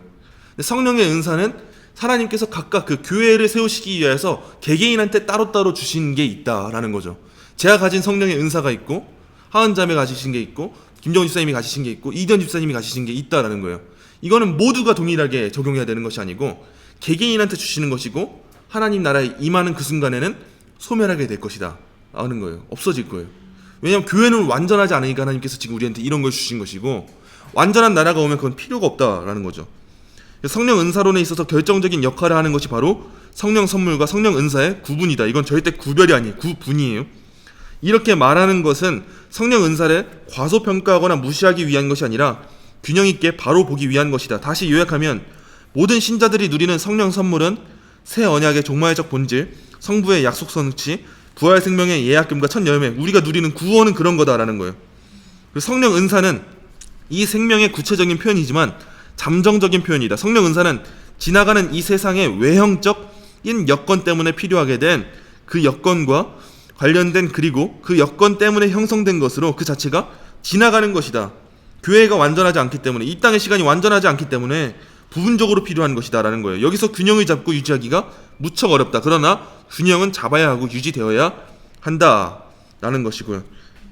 성령의 은사는 하나님께서 각각 그 교회를 세우시기 위해서 개개인한테 따로따로 주신 게 있다라는 거죠. 제가 가진 성령의 은사가 있고 하은 자매 가지신 게 있고 김정은 집사님이 가지신 게 있고 이대현 집사님이 가지신 게 있다라는 거예요. 이거는 모두가 동일하게 적용해야 되는 것이 아니고 개개인한테 주시는 것이고 하나님 나라에 임하는 그 순간에는 소멸하게 될 것이다 라는 거예요. 없어질 거예요. 왜냐하면 교회는 완전하지 않으니까 하나님께서 지금 우리한테 이런 걸 주신 것이고 완전한 나라가 오면 그건 필요가 없다라는 거죠. 성령 은사론에 있어서 결정적인 역할을 하는 것이 바로 성령 선물과 성령 은사의 구분이다. 이건 절대 구별이 아니에요. 구분이에요. 이렇게 말하는 것은 성령 은사를 과소평가하거나 무시하기 위한 것이 아니라 균형 있게 바로 보기 위한 것이다. 다시 요약하면 모든 신자들이 누리는 성령 선물은 새 언약의 종말적 본질, 성부의 약속 성취, 부활 생명의 예약금과 첫 열매, 우리가 누리는 구원은 그런 거다라는 거예요. 그리고 성령 은사는 이 생명의 구체적인 표현이지만 잠정적인 표현이다. 성령 은사는 지나가는 이 세상의 외형적인 여건 때문에 필요하게 된 그 여건과 관련된 그리고 그 여건 때문에 형성된 것으로 그 자체가 지나가는 것이다. 교회가 완전하지 않기 때문에 이 땅의 시간이 완전하지 않기 때문에 부분적으로 필요한 것이다라는 거예요. 여기서 균형을 잡고 유지하기가 무척 어렵다. 그러나 균형은 잡아야 하고 유지되어야 한다라는 것이고요.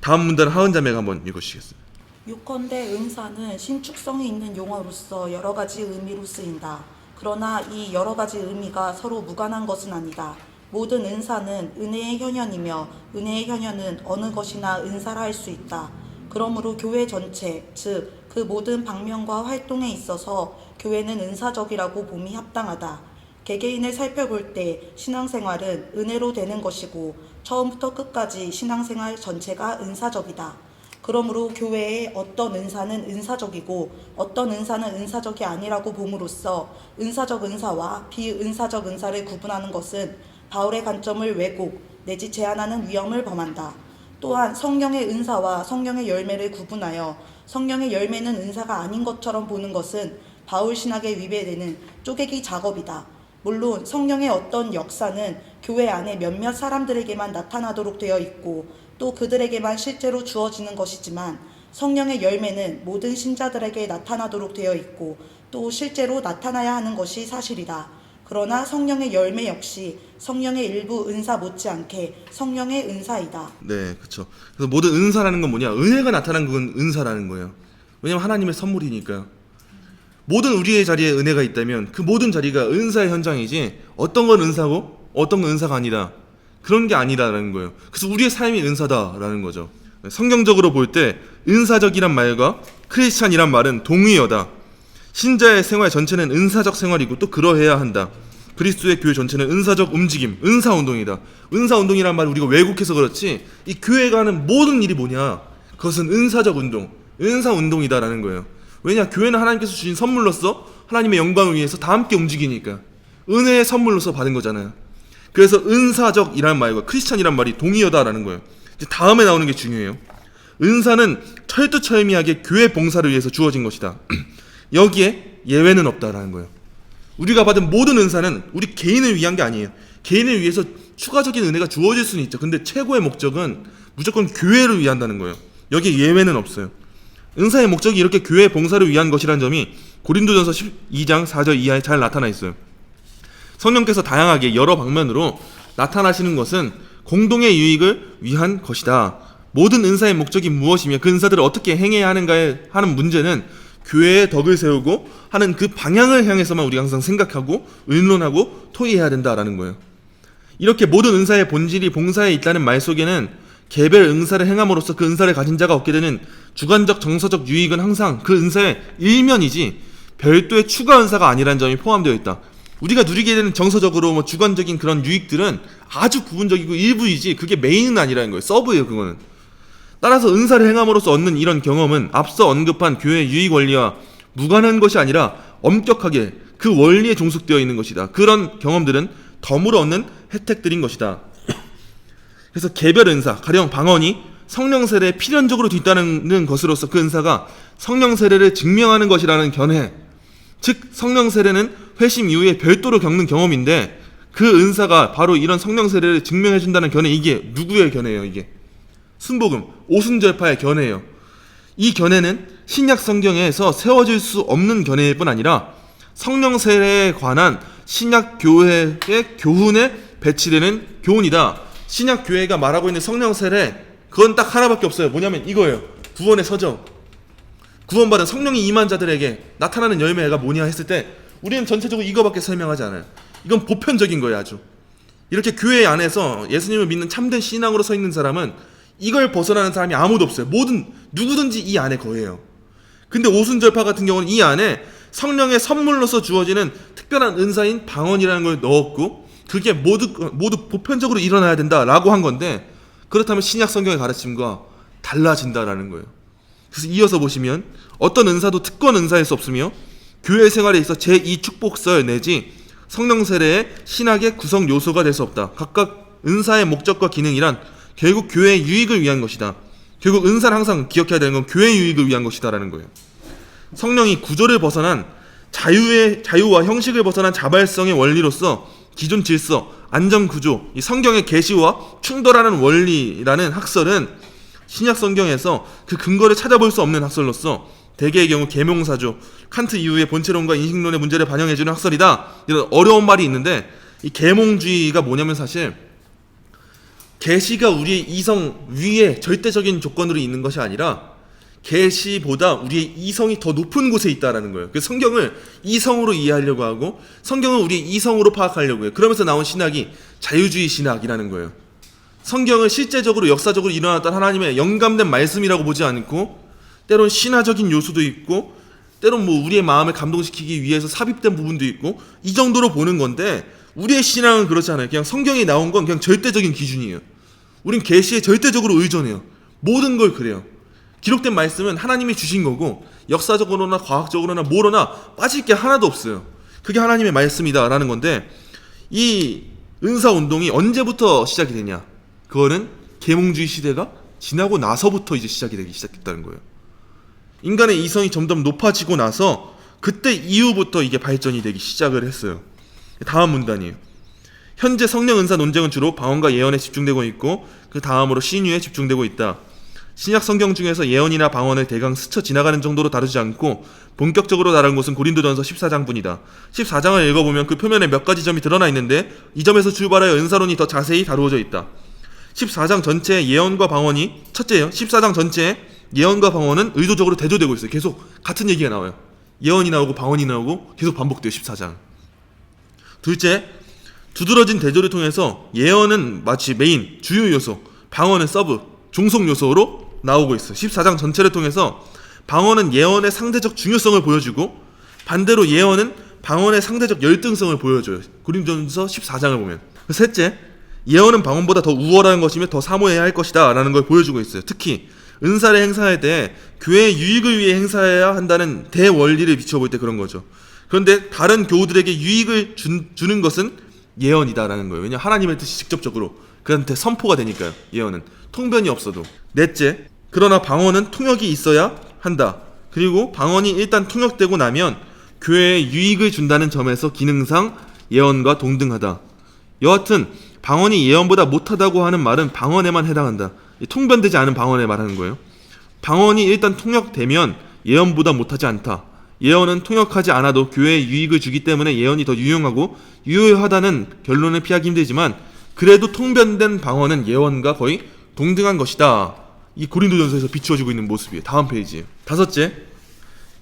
다음 문단을 하은 자매가 한번 읽어주시겠어요? 요컨대 은사는 신축성이 있는 용어로서 여러 가지 의미로 쓰인다. 그러나 이 여러 가지 의미가 서로 무관한 것은 아니다. 모든 은사는 은혜의 현현이며 은혜의 현현은 어느 것이나 은사라 할 수 있다. 그러므로 교회 전체, 즉 그 모든 방면과 활동에 있어서 교회는 은사적이라고 봄이 합당하다. 개개인을 살펴볼 때 신앙생활은 은혜로 되는 것이고 처음부터 끝까지 신앙생활 전체가 은사적이다. 그러므로 교회의 어떤 은사는 은사적이고 어떤 은사는 은사적이 아니라고 봄으로써 은사적 은사와 비은사적 은사를 구분하는 것은 바울의 관점을 왜곡 내지 제한하는 위험을 범한다. 또한 성령의 은사와 성령의 열매를 구분하여 성령의 열매는 은사가 아닌 것처럼 보는 것은 바울 신학에 위배되는 쪼개기 작업이다. 물론 성령의 어떤 역사는 교회 안에 몇몇 사람들에게만 나타나도록 되어 있고 또 그들에게만 실제로 주어지는 것이지만 성령의 열매는 모든 신자들에게 나타나도록 되어 있고 또 실제로 나타나야 하는 것이 사실이다. 그러나 성령의 열매 역시 성령의 일부 은사 못지않게 성령의 은사이다. 네, 그렇죠. 그래서 모든 은사라는 건 뭐냐? 은혜가 나타난 건 은사라는 거예요. 왜냐면 하나님의 선물이니까요. 모든 우리의 자리에 은혜가 있다면 그 모든 자리가 은사의 현장이지 어떤 건 은사고 어떤 건 은사가 아니다. 그런 게 아니다라는 거예요. 그래서 우리의 삶이 은사다라는 거죠. 성경적으로 볼 때 은사적이란 말과 크리스찬이란 말은 동의어다. 신자의 생활 전체는 은사적 생활이고 또 그러해야 한다. 그리스도의 교회 전체는 은사적 움직임, 은사운동이다. 은사운동이란 말을 우리가 왜곡해서 그렇지 이 교회가 하는 모든 일이 뭐냐? 그것은 은사적 운동, 은사운동이다라는 거예요. 왜냐? 교회는 하나님께서 주신 선물로서 하나님의 영광을 위해서 다 함께 움직이니까 은혜의 선물로서 받은 거잖아요. 그래서 은사적이라는 말과 크리스찬이란 말이 동의어다라는 거예요. 이제 다음에 나오는 게 중요해요. 은사는 철두철미하게 교회 봉사를 위해서 주어진 것이다. 여기에 예외는 없다라는 거예요. 우리가 받은 모든 은사는 우리 개인을 위한 게 아니에요. 개인을 위해서 추가적인 은혜가 주어질 수는 있죠. 근데 최고의 목적은 무조건 교회를 위한다는 거예요. 여기에 예외는 없어요. 은사의 목적이 이렇게 교회 봉사를 위한 것이라는 점이 고린도전서 12장 4절 이하에 잘 나타나 있어요. 성령께서 다양하게 여러 방면으로 나타나시는 것은 공동의 유익을 위한 것이다. 모든 은사의 목적이 무엇이며 그 은사들을 어떻게 행해야 하는가에 하는 문제는 교회의 덕을 세우고 하는 그 방향을 향해서만 우리가 항상 생각하고 의논하고 토의해야 된다라는 거예요. 이렇게 모든 은사의 본질이 봉사에 있다는 말 속에는 개별 은사를 행함으로써 그 은사를 가진 자가 얻게 되는 주관적 정서적 유익은 항상 그 은사의 일면이지 별도의 추가 은사가 아니라는 점이 포함되어 있다. 우리가 누리게 되는 정서적으로 주관적인 그런 유익들은 아주 부분적이고 일부이지 그게 메인은 아니라는 거예요. 서브예요, 그거는. 따라서 은사를 행함으로써 얻는 이런 경험은 앞서 언급한 교회의 유익 원리와 무관한 것이 아니라 엄격하게 그 원리에 종속되어 있는 것이다. 그런 경험들은 덤으로 얻는 혜택들인 것이다. 그래서 개별 은사, 가령 방언이 성령 세례에 필연적으로 뒤따르는 것으로서 그 은사가 성령 세례를 증명하는 것이라는 견해, 즉 성령 세례는 회심 이후에 별도로 겪는 경험인데 그 은사가 바로 이런 성령 세례를 증명해준다는 견해, 이게 누구의 견해예요? 이게 순복음, 오순절파의 견해예요. 이 견해는 신약 성경에서 세워질 수 없는 견해일 뿐 아니라 성령 세례에 관한 신약 교회의 교훈에 배치되는 교훈이다. 신약 교회가 말하고 있는 성령 세례, 그건 딱 하나밖에 없어요. 뭐냐면 이거예요. 구원의 서정. 구원받은 성령이 임한 자들에게 나타나는 열매가 뭐냐 했을 때 우리는 전체적으로 이거밖에 설명하지 않아요. 이건 보편적인 거예요. 아주 이렇게 교회 안에서 예수님을 믿는 참된 신앙으로 서 있는 사람은 이걸 벗어나는 사람이 아무도 없어요. 모든 누구든지 이 안에 거예요. 근데 오순절파 같은 경우는 이 안에 성령의 선물로서 주어지는 특별한 은사인 방언이라는 걸 넣었고 그게 모두 보편적으로 일어나야 된다라고 한 건데 그렇다면 신약 성경의 가르침과 달라진다라는 거예요. 그래서 이어서 보시면 어떤 은사도 특권 은사일 수 없으며 교회 생활에 있어 제2축복설 내지 성령 세례의 신학의 구성 요소가 될 수 없다. 각각 은사의 목적과 기능이란 결국 교회의 유익을 위한 것이다. 결국 은사를 항상 기억해야 되는 건 교회의 유익을 위한 것이다라는 거예요. 성령이 구조를 벗어난 자유와 형식을 벗어난 자발성의 원리로서 기존 질서, 안전 구조, 이 성경의 계시와 충돌하는 원리라는 학설은 신약 성경에서 그 근거를 찾아볼 수 없는 학설로서 대개의 경우 계몽사조, 칸트 이후의 본체론과 인식론의 문제를 반영해주는 학설이다. 이런 어려운 말이 있는데 이 계몽주의가 뭐냐면 사실 계시가 우리의 이성 위에 절대적인 조건으로 있는 것이 아니라 계시보다 우리의 이성이 더 높은 곳에 있다라는 거예요. 그래서 성경을 이성으로 이해하려고 하고 성경을 우리의 이성으로 파악하려고 해요. 그러면서 나온 신학이 자유주의 신학이라는 거예요. 성경을 실제적으로 역사적으로 일어났던 하나님의 영감된 말씀이라고 보지 않고 때론 신화적인 요소도 있고 때론 뭐 우리의 마음을 감동시키기 위해서 삽입된 부분도 있고 이 정도로 보는 건데 우리의 신앙은 그렇지 않아요. 그냥 성경에 나온 건 그냥 절대적인 기준이에요. 우린 계시에 절대적으로 의존해요. 모든 걸 그래요. 기록된 말씀은 하나님이 주신 거고 역사적으로나 과학적으로나 뭐로나 빠질 게 하나도 없어요. 그게 하나님의 말씀이다라는 건데 이 은사운동이 언제부터 시작이 되냐? 그거는 계몽주의 시대가 지나고 나서부터 이제 시작이 되기 시작했다는 거예요. 인간의 이성이 점점 높아지고 나서 그때 이후부터 이게 발전이 되기 시작을 했어요. 다음 문단이에요. 현재 성령 은사 논쟁은 주로 방언과 예언에 집중되고 있고 그 다음으로 신유에 집중되고 있다. 신약 성경 중에서 예언이나 방언을 대강 스쳐 지나가는 정도로 다루지 않고 본격적으로 다룬 것은 고린도전서 14장뿐이다. 14장을 읽어보면 그 표면에 몇 가지 점이 드러나 있는데 이 점에서 출발하여 은사론이 더 자세히 다루어져 있다. 14장 전체에 예언과 방언이 첫째예요. 14장 전체에 예언과 방언은 의도적으로 대조되고 있어요. 계속 같은 얘기가 나와요. 예언이 나오고 방언이 나오고 계속 반복돼요. 14장. 둘째, 두드러진 대조를 통해서 예언은 마치 메인, 주요 요소, 방언은 서브, 종속 요소로 나오고 있어요. 14장 전체를 통해서 방언은 예언의 상대적 중요성을 보여주고 반대로 예언은 방언의 상대적 열등성을 보여줘요. 고린도전서 14장을 보면. 셋째, 예언은 방언보다 더 우월한 것이며 더 사모해야 할 것이다 라는 걸 보여주고 있어요. 특히 은사를 행사할 때 교회의 유익을 위해 행사해야 한다는 대원리를 비춰볼 때 그런 거죠. 그런데 다른 교우들에게 유익을 주는 것은 예언이다라는 거예요. 왜냐하면 하나님의 뜻이 직접적으로 그한테 선포가 되니까요. 예언은 통변이 없어도. 넷째, 그러나 방언은 통역이 있어야 한다. 그리고 방언이 일단 통역되고 나면 교회에 유익을 준다는 점에서 기능상 예언과 동등하다. 여하튼 방언이 예언보다 못하다고 하는 말은 방언에만 해당한다. 통변되지 않은 방언에 말하는 거예요. 방언이 일단 통역되면 예언보다 못하지 않다. 예언은 통역하지 않아도 교회에 유익을 주기 때문에 예언이 더 유용하고 유효하다는 결론을 피하기 힘들지만 그래도 통변된 방언은 예언과 거의 동등한 것이다. 이 고린도전서에서 비추어지고 있는 모습이에요. 다음 페이지예요. 다섯째,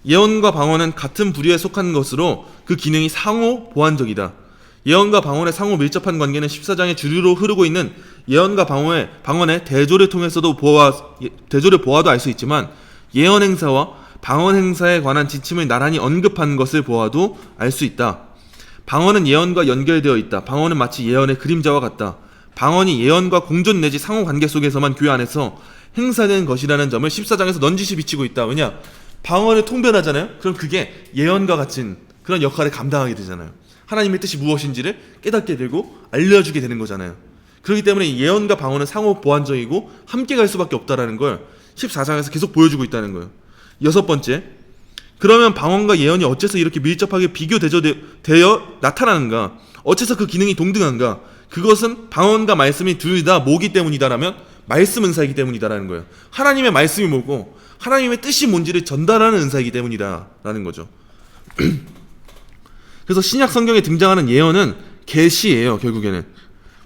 예언과 방언은 같은 부류에 속한 것으로 그 기능이 상호 보완적이다. 예언과 방언의 상호 밀접한 관계는 14장의 주류로 흐르고 있는 예언과 방언의 대조를 통해서도 대조를 보아도 알 수 있지만 예언 행사와 방언 행사에 관한 지침을 나란히 언급한 것을 보아도 알 수 있다. 방언은 예언과 연결되어 있다. 방언은 마치 예언의 그림자와 같다. 방언이 예언과 공존 내지 상호 관계 속에서만 교회 안에서 행사된 것이라는 점을 14장에서 넌지시 비치고 있다. 왜냐? 방언을 통변하잖아요. 그럼 그게 예언과 같은 그런 역할을 감당하게 되잖아요. 하나님의 뜻이 무엇인지를 깨닫게 되고 알려주게 되는 거잖아요. 그렇기 때문에 예언과 방언은 상호 보완적이고 함께 갈 수밖에 없다라는 걸 14장에서 계속 보여주고 있다는 거예요. 여섯 번째, 그러면 방언과 예언이 어째서 이렇게 밀접하게 비교 대조되어 나타나는가? 어째서 그 기능이 동등한가? 그것은 방언과 말씀이 둘 다 뭐기 때문이다라면 말씀 은사이기 때문이다라는 거예요. 하나님의 말씀이 뭐고 하나님의 뜻이 뭔지를 전달하는 은사이기 때문이다라는 거죠. 그래서 신약 성경에 등장하는 예언은 계시예요. 결국에는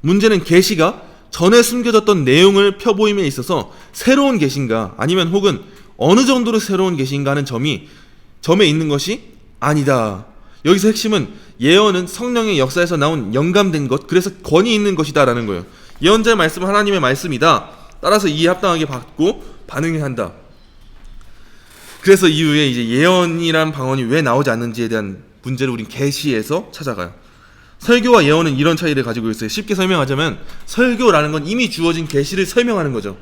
문제는 계시가 전에 숨겨졌던 내용을 펴보임에 있어서 새로운 계시인가 아니면 혹은 어느 정도로 새로운 계시인가 하는 점에 있는 것이 아니다. 여기서 핵심은 예언은 성령의 역사에서 나온 영감된 것, 그래서 권위 있는 것이다 라는 거예요. 예언자의 말씀은 하나님의 말씀이다. 따라서 이에 합당하게 받고 반응해야 한다. 그래서 이후에 이제 예언이란 방언이 왜 나오지 않는지에 대한 문제를 우린 계시에서 찾아가요. 설교와 예언은 이런 차이를 가지고 있어요. 쉽게 설명하자면 설교라는 건 이미 주어진 계시를 설명하는 거죠.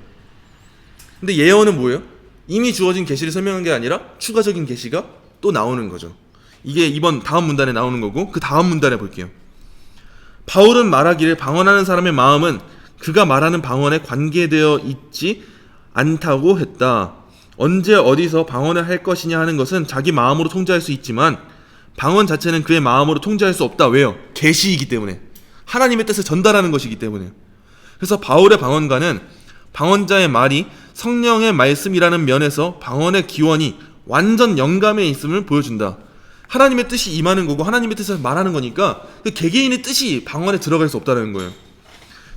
근데 예언은 뭐예요? 이미 주어진 계시를 설명한 게 아니라 추가적인 계시가 또 나오는 거죠. 이게 이번 다음 문단에 나오는 거고 그 다음 문단에 볼게요. 바울은 말하기를 방언하는 사람의 마음은 그가 말하는 방언에 관계되어 있지 않다고 했다. 언제 어디서 방언을 할 것이냐 하는 것은 자기 마음으로 통제할 수 있지만 방언 자체는 그의 마음으로 통제할 수 없다. 왜요? 계시이기 때문에. 하나님의 뜻을 전달하는 것이기 때문에. 그래서 바울의 방언가는 방언자의 말이 성령의 말씀이라는 면에서 방언의 기원이 완전 영감에 있음을 보여준다. 하나님의 뜻이 임하는 거고 하나님의 뜻을 말하는 거니까 그 개개인의 뜻이 방언에 들어갈 수 없다는 거예요.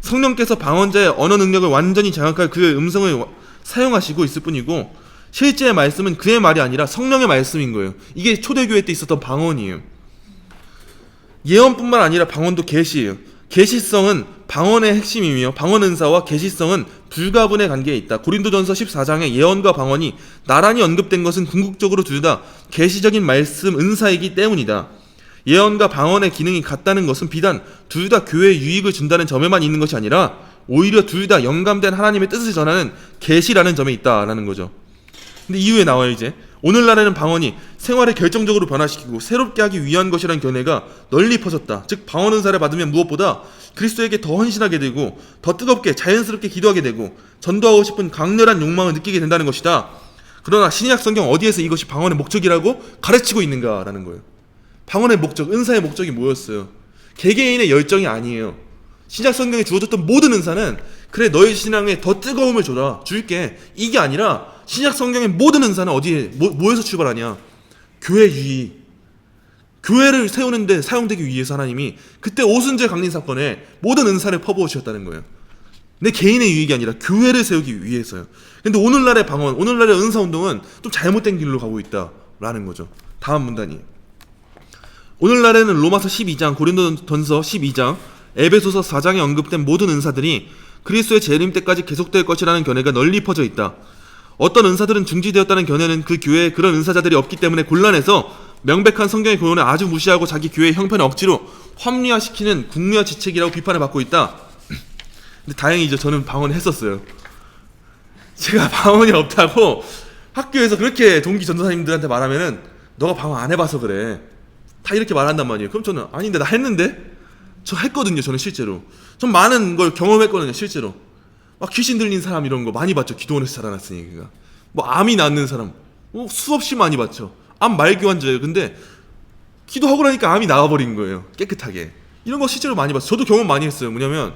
성령께서 방언자의 언어 능력을 완전히 장악할 그의 음성을 사용하시고 있을 뿐이고 실제 말씀은 그의 말이 아니라 성령의 말씀인 거예요. 이게 초대교회 때 있었던 방언이에요. 예언뿐만 아니라 방언도 계시예요. 계시성은 방언의 핵심이며 방언 은사와 계시성은 불가분의 관계에 있다. 고린도전서 14장에 예언과 방언이 나란히 언급된 것은 궁극적으로 둘 다 계시적인 말씀 은사이기 때문이다. 예언과 방언의 기능이 같다는 것은 비단 둘 다 교회에 유익을 준다는 점에만 있는 것이 아니라 오히려 둘 다 영감된 하나님의 뜻을 전하는 계시라는 점에 있다라는 거죠. 근데 이후에 나와요. 이제 오늘날에는 방언이 생활을 결정적으로 변화시키고 새롭게 하기 위한 것이라는 견해가 널리 퍼졌다. 즉 방언 은사를 받으면 무엇보다 그리스도에게 더 헌신하게 되고 더 뜨겁게 자연스럽게 기도하게 되고 전도하고 싶은 강렬한 욕망을 느끼게 된다는 것이다. 그러나 신약 성경 어디에서 이것이 방언의 목적이라고 가르치고 있는가라는 거예요. 방언의 목적, 은사의 목적이 뭐였어요? 개개인의 열정이 아니에요. 신약 성경에 주어졌던 모든 은사는 그래 너희 신앙에 더 뜨거움을 줘라 줄게, 이게 아니라 신약 성경의 모든 은사는 어디에 뭐에서 출발하냐? 교회 유익, 교회를 세우는데 사용되기 위해서 하나님이 그때 오순절 강림 사건에 모든 은사를 퍼부으셨다는 거예요. 내 개인의 유익이 아니라 교회를 세우기 위해서요. 근데 오늘날의 방언, 오늘날의 은사운동은 좀 잘못된 길로 가고 있다라는 거죠. 다음 문단이에요. 오늘날에는 로마서 12장, 고린도전서 12장, 에베소서 4장에 언급된 모든 은사들이 그리스도의 재림 때까지 계속될 것이라는 견해가 널리 퍼져 있다. 어떤 은사들은 중지되었다는 견해는 그 교회에 그런 은사자들이 없기 때문에 곤란해서 명백한 성경의 교훈을 아주 무시하고 자기 교회의 형편을 억지로 합리화시키는 국리화 지책이라고 비판을 받고 있다. 근데 다행이죠. 저는 방언을 했었어요. 제가 방언이 없다고 학교에서 그렇게 동기 전도사님들한테 말하면은 너가 방언 안 해봐서 그래, 다 이렇게 말한단 말이에요. 그럼 저는 아닌데 나 했는데? 저 했거든요. 저는 실제로 좀 많은 걸 경험했거든요. 실제로 막 귀신 들린 사람 이런 거 많이 봤죠. 기도원에서 자라났으니까. 뭐 암이 낫는 사람 수없이 많이 봤죠. 암 말기환자예요. 근데 기도하고 나니까 암이 나와버린 거예요. 깨끗하게. 이런 거 실제로 많이 봤어요. 저도 경험 많이 했어요. 뭐냐면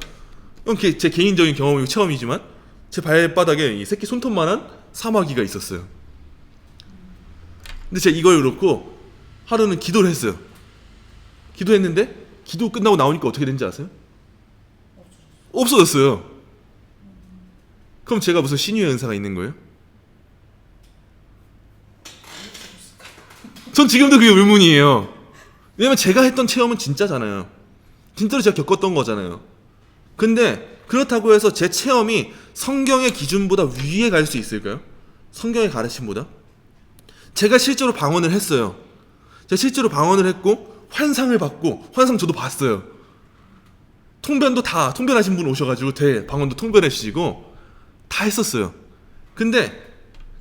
제 개인적인 경험이고 체험이지만 제 발바닥에 이 새끼 손톱만한 사마귀가 있었어요. 근데 제가 이걸 놓고 하루는 기도를 했어요. 기도했는데 기도 끝나고 나오니까 어떻게 된지 아세요? 없어졌어요. 그럼 제가 무슨 신유의 은사가 있는 거예요? 전 지금도 그게 의문이에요. 왜냐면 제가 했던 체험은 진짜잖아요. 진짜로 제가 겪었던 거잖아요. 근데 그렇다고 해서 제 체험이 성경의 기준보다 위에 갈 수 있을까요? 성경의 가르침보다? 제가 실제로 방언을 했어요. 제가 실제로 방언을 했고 환상을 받고, 환상 저도 봤어요. 통변도 다 통변하신 분 오셔가지고 방언도 통변해 주시고 다 했었어요. 근데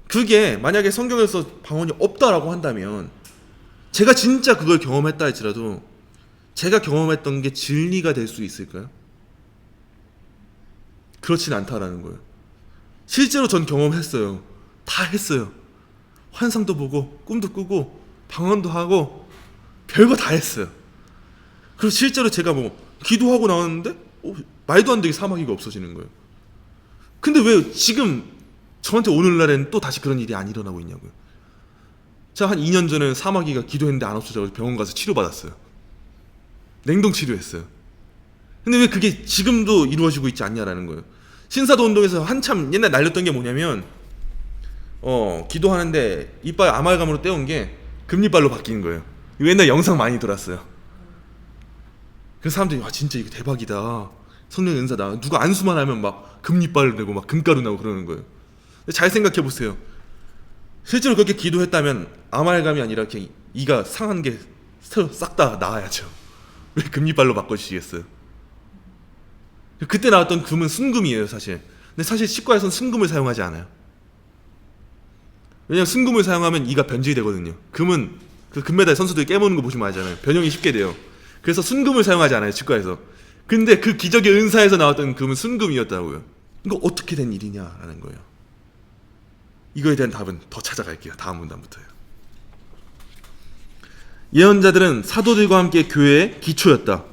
그게 만약에 성경에서 방언이 없다라고 한다면 제가 진짜 그걸 경험했다 할지라도 제가 경험했던 게 진리가 될 수 있을까요? 그렇진 않다라는 거예요. 실제로 전 경험했어요. 다 했어요. 환상도 보고 꿈도 꾸고 방언도 하고 별거 다 했어요. 그리고 실제로 제가 뭐 기도하고 나왔는데 말도 안 되게 사마귀가 없어지는 거예요. 근데 왜 지금 저한테 오늘날에는 또 다시 그런 일이 안 일어나고 있냐고요. 제가 한 2년 전에 사마귀가 기도했는데 안 없어져서 병원 가서 치료받았어요. 냉동 치료했어요. 근데 왜 그게 지금도 이루어지고 있지 않냐라는 거예요. 신사도 운동에서 한참 옛날 날렸던 게 뭐냐면 기도하는데 이빨 아말감으로 떼운 게 금리빨로 바뀌는 거예요. 이거 옛날 영상 많이 돌았어요. 그래서 사람들이 와 진짜 이거 대박이다, 성령 은사다, 누가 안수만 하면 막 금리빨 내고 막 금가루 나고 그러는 거예요. 근데 잘 생각해 보세요. 실제로 그렇게 기도했다면 아말감이 아니라 그냥 이가 상한 게 싹 다 나아야죠. 왜 금리빨로 바꿔주시겠어요? 그때 나왔던 금은 순금이에요 사실. 근데 사실 치과에서는 순금을 사용하지 않아요. 왜냐면 순금을 사용하면 이가 변질이 되거든요. 금은 그 금메달 선수들이 깨무는 거 보시면 알잖아요. 변형이 쉽게 돼요. 그래서 순금을 사용하지 않아요 치과에서. 근데 그 기적의 은사에서 나왔던 금은 순금이었다고요. 이거 어떻게 된 일이냐라는 거예요. 이거에 대한 답은 더 찾아갈게요. 다음 문단부터요. 예언자들은 사도들과 함께 교회의 기초였다.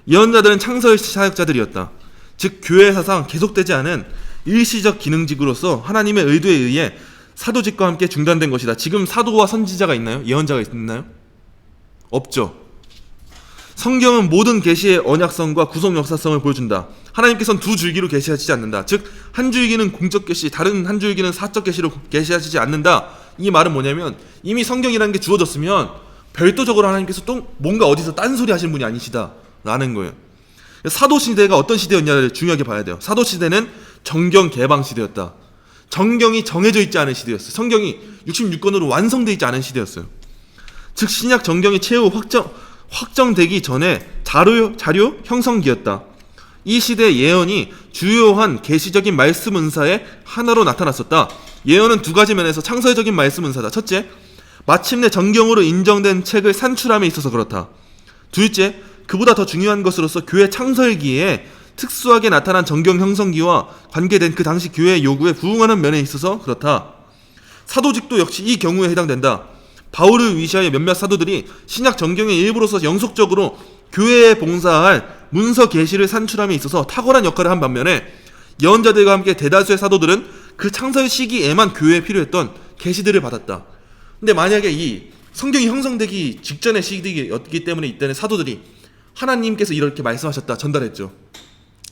예언자들은 창설 사역자들이었다. 즉 교회 사상 계속되지 않은 일시적 기능직으로서 하나님의 의도에 의해 사도직과 함께 중단된 것이다. 지금 사도와 선지자가 있나요? 예언자가 있나요? 없죠. 성경은 모든 계시의 언약성과 구속 역사성을 보여준다. 하나님께서는 두 줄기로 계시하시지 않는다. 즉 한 줄기는 공적 계시, 다른 한 줄기는 사적 계시로 계시하시지 않는다. 이 말은 뭐냐면 이미 성경이라는 게 주어졌으면 별도적으로 하나님께서 또 뭔가 어디서 딴소리 하시는 분이 아니시다라는 거예요. 사도 시대가 어떤 시대였냐를 중요하게 봐야 돼요. 사도 시대는 정경 개방 시대였다. 정경이 정해져 있지 않은 시대였어요. 성경이 66권으로 완성되어 있지 않은 시대였어요. 즉 신약 정경이 최후 확정되기 전에 자료 형성기였다. 이 시대의 예언이 주요한 계시적인 말씀 은사의 하나로 나타났었다. 예언은 두 가지 면에서 창설적인 말씀 은사다. 첫째, 마침내 정경으로 인정된 책을 산출함에 있어서 그렇다. 둘째, 그보다 더 중요한 것으로서 교회 창설기에 특수하게 나타난 정경 형성기와 관계된 그 당시 교회의 요구에 부응하는 면에 있어서 그렇다. 사도직도 역시 이 경우에 해당된다. 바울을 위시하여 몇몇 사도들이 신약 정경의 일부로서 영속적으로 교회에 봉사할 문서 계시를 산출함에 있어서 탁월한 역할을 한 반면에 예언자들과 함께 대다수의 사도들은 그 창설 시기에만 교회에 필요했던 계시들을 받았다. 근데 만약에 이 성경이 형성되기 직전의 시기였기 때문에 이때는 사도들이 하나님께서 이렇게 말씀하셨다 전달했죠.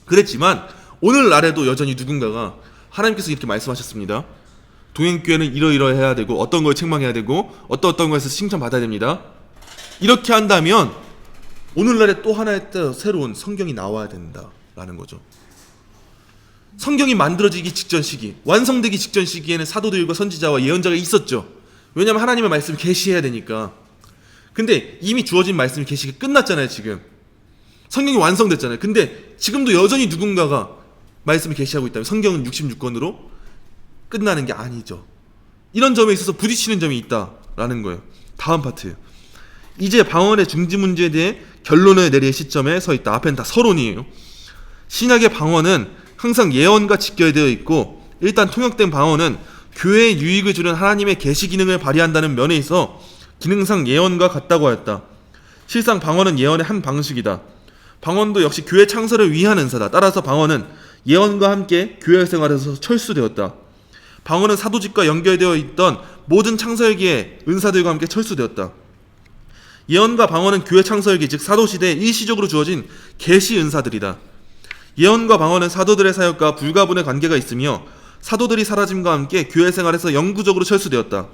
그랬지만 오늘날에도 여전히 누군가가 하나님께서 이렇게 말씀하셨습니다. 동행교회는 이러이러해야 되고 어떤 걸 책망해야 되고 어떤 것에서 칭찬받아야 됩니다. 이렇게 한다면 오늘날에 또 하나의 또 새로운 성경이 나와야 된다라는 거죠. 성경이 만들어지기 직전 시기, 완성되기 직전 시기에는 사도들과 선지자와 예언자가 있었죠. 왜냐하면 하나님의 말씀을 계시해야 되니까. 근데 이미 주어진 말씀이 계시가 끝났잖아요. 지금 성경이 완성됐잖아요. 근데 지금도 여전히 누군가가 말씀을 계시하고 있다면 성경은 66권으로 끝나는 게 아니죠. 이런 점에 있어서 부딪히는 점이 있다라는 거예요. 다음 파트예요. 이제 방언의 중지 문제에 대해 결론을 내릴 시점에 서 있다. 앞엔 다 서론이에요. 신약의 방언은 항상 예언과 직결되어 있고 일단 통역된 방언은 교회에 유익을 주는 하나님의 계시 기능을 발휘한다는 면에 있어 기능상 예언과 같다고 하였다. 실상 방언은 예언의 한 방식이다. 방언도 역시 교회 창설을 위한 은사다. 따라서 방언은 예언과 함께 교회 생활에서 철수되었다. 방언은 사도직과 연결되어 있던 모든 창설기의 은사들과 함께 철수되었다. 예언과 방언은 교회 창설기 즉 사도시대에 일시적으로 주어진 계시 은사들이다. 예언과 방언은 사도들의 사역과 불가분의 관계가 있으며 사도들이 사라짐과 함께 교회 생활에서 영구적으로 철수되었다.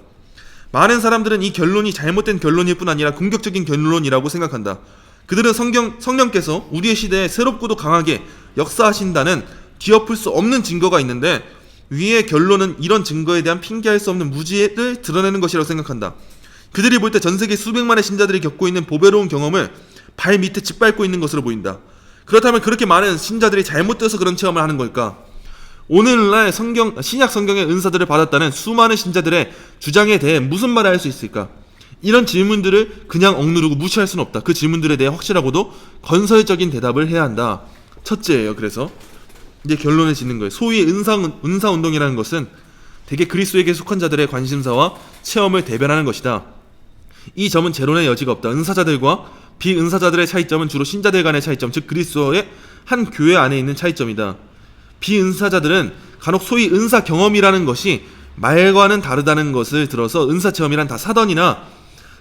많은 사람들은 이 결론이 잘못된 결론일 뿐 아니라 공격적인 결론이라고 생각한다. 그들은 성령께서 우리의 시대에 새롭고도 강하게 역사하신다는 뒤엎을 수 없는 증거가 있는데 위의 결론은 이런 증거에 대한 핑계할 수 없는 무지를 드러내는 것이라고 생각한다. 그들이 볼 때 전세계 수백만의 신자들이 겪고 있는 보배로운 경험을 발 밑에 짓밟고 있는 것으로 보인다. 그렇다면 그렇게 많은 신자들이 잘못돼서 그런 체험을 하는 걸까? 오늘날 신약 성경의 은사들을 받았다는 수많은 신자들의 주장에 대해 무슨 말을 할 수 있을까? 이런 질문들을 그냥 억누르고 무시할 수는 없다. 그 질문들에 대해 확실하고도 건설적인 대답을 해야 한다. 첫째예요. 그래서 이제 결론을 짓는 거예요. 소위 은사 운동이라는 것은 대개 그리스도에게 속한 자들의 관심사와 체험을 대변하는 것이다. 이 점은 재론의 여지가 없다. 은사자들과 비은사자들의 차이점은 주로 신자들 간의 차이점, 즉 그리스도의 한 교회 안에 있는 차이점이다. 비은사자들은 간혹 소위 은사 경험이라는 것이 말과는 다르다는 것을 들어서 은사 체험이란 다 사단이나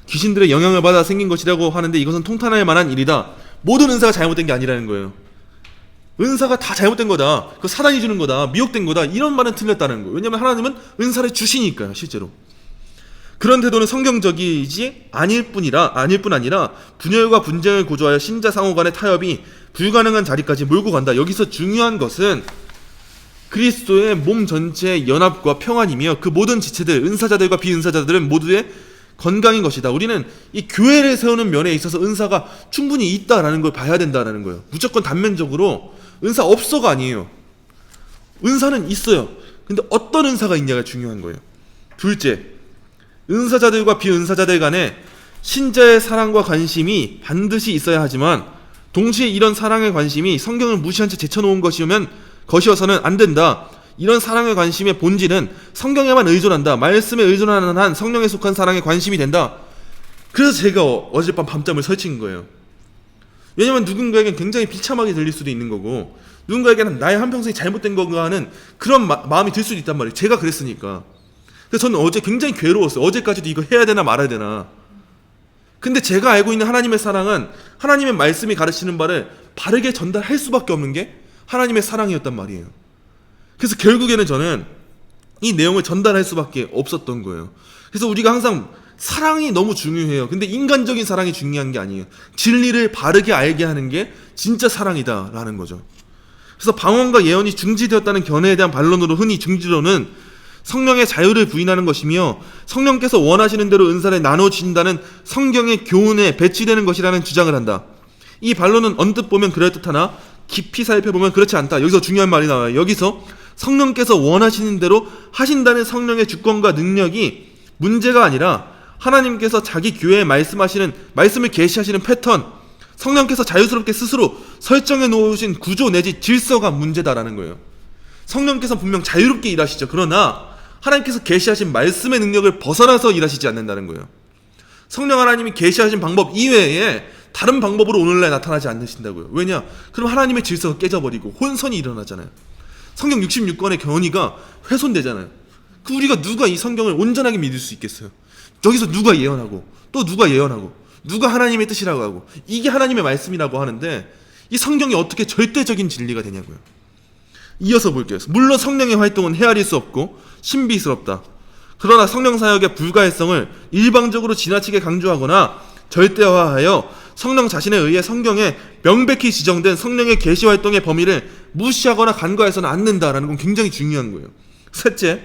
귀신들의 영향을 받아 생긴 것이라고 하는데 이것은 통탄할 만한 일이다. 모든 은사가 잘못된 게 아니라는 거예요. 은사가 다 잘못된 거다. 그 사단이 주는 거다. 미혹된 거다. 이런 말은 틀렸다는 거예요. 왜냐하면 하나님은 은사를 주시니까요. 실제로. 그런 태도는 성경적이지 아닐 뿐 아니라 분열과 분쟁을 고조하여 신자 상호 간의 타협이 불가능한 자리까지 몰고 간다. 여기서 중요한 것은 그리스도의 몸 전체의 연합과 평안이며 그 모든 지체들, 은사자들과 비은사자들은 모두의 건강인 것이다. 우리는 이 교회를 세우는 면에 있어서 은사가 충분히 있다라는 걸 봐야 된다라는 거예요. 무조건 단면적으로 은사 없어가 아니에요. 은사는 있어요. 근데 어떤 은사가 있냐가 중요한 거예요. 둘째, 은사자들과 비은사자들 간에 신자의 사랑과 관심이 반드시 있어야 하지만 동시에 이런 사랑의 관심이 성경을 무시한 채 제쳐놓은 것이어서는 안 된다. 이런 사랑의 관심의 본질은 성경에만 의존한다. 말씀에 의존하는 한 성령에 속한 사랑에 관심이 된다. 그래서 제가 어젯밤 밤잠을 설친 거예요. 왜냐면 누군가에겐 굉장히 비참하게 들릴 수도 있는 거고 누군가에게는 나의 한평생이 잘못된 건가 하는 그런 마음이 들 수도 있단 말이에요. 제가 그랬으니까. 그래서 저는 어제 굉장히 괴로웠어요. 어제까지도 이거 해야 되나 말아야 되나. 근데 제가 알고 있는 하나님의 사랑은 하나님의 말씀이 가르치는 바를 바르게 전달할 수밖에 없는 게 하나님의 사랑이었단 말이에요. 그래서 결국에는 저는 이 내용을 전달할 수밖에 없었던 거예요. 그래서 우리가 항상 사랑이 너무 중요해요. 근데 인간적인 사랑이 중요한 게 아니에요. 진리를 바르게 알게 하는 게 진짜 사랑이다라는 거죠. 그래서 방언과 예언이 중지되었다는 견해에 대한 반론으로 흔히 중지론은 성령의 자유를 부인하는 것이며 성령께서 원하시는 대로 은사를 나눠주신다는 성경의 교훈에 배치되는 것이라는 주장을 한다. 이 반론은 언뜻 보면 그럴듯하나 깊이 살펴보면 그렇지 않다. 여기서 중요한 말이 나와요. 여기서 성령께서 원하시는 대로 하신다는 성령의 주권과 능력이 문제가 아니라 하나님께서 자기 교회에 말씀을 계시하시는 패턴, 성령께서 자유스럽게 스스로 설정해 놓으신 구조 내지 질서가 문제다라는 거예요. 성령께서 분명 자유롭게 일하시죠. 그러나 하나님께서 계시하신 말씀의 능력을 벗어나서 일하시지 않는다는 거예요. 성령 하나님이 계시하신 방법 이외에 다른 방법으로 오늘날 나타나지 않으신다고요. 왜냐? 그럼 하나님의 질서가 깨져버리고 혼선이 일어나잖아요. 성경 66권의 견의가 훼손되잖아요. 그 우리가 누가 이 성경을 온전하게 믿을 수 있겠어요? 여기서 누가 예언하고 또 누가 예언하고 누가 하나님의 뜻이라고 하고 이게 하나님의 말씀이라고 하는데 이 성경이 어떻게 절대적인 진리가 되냐고요. 이어서 볼게요. 물론 성령의 활동은 헤아릴 수 없고 신비스럽다. 그러나 성령 사역의 불가해성을 일방적으로 지나치게 강조하거나 절대화하여 성령 자신에 의해 성경에 명백히 지정된 성령의 계시 활동의 범위를 무시하거나 간과해서는 않는다라는 건 굉장히 중요한 거예요. 셋째,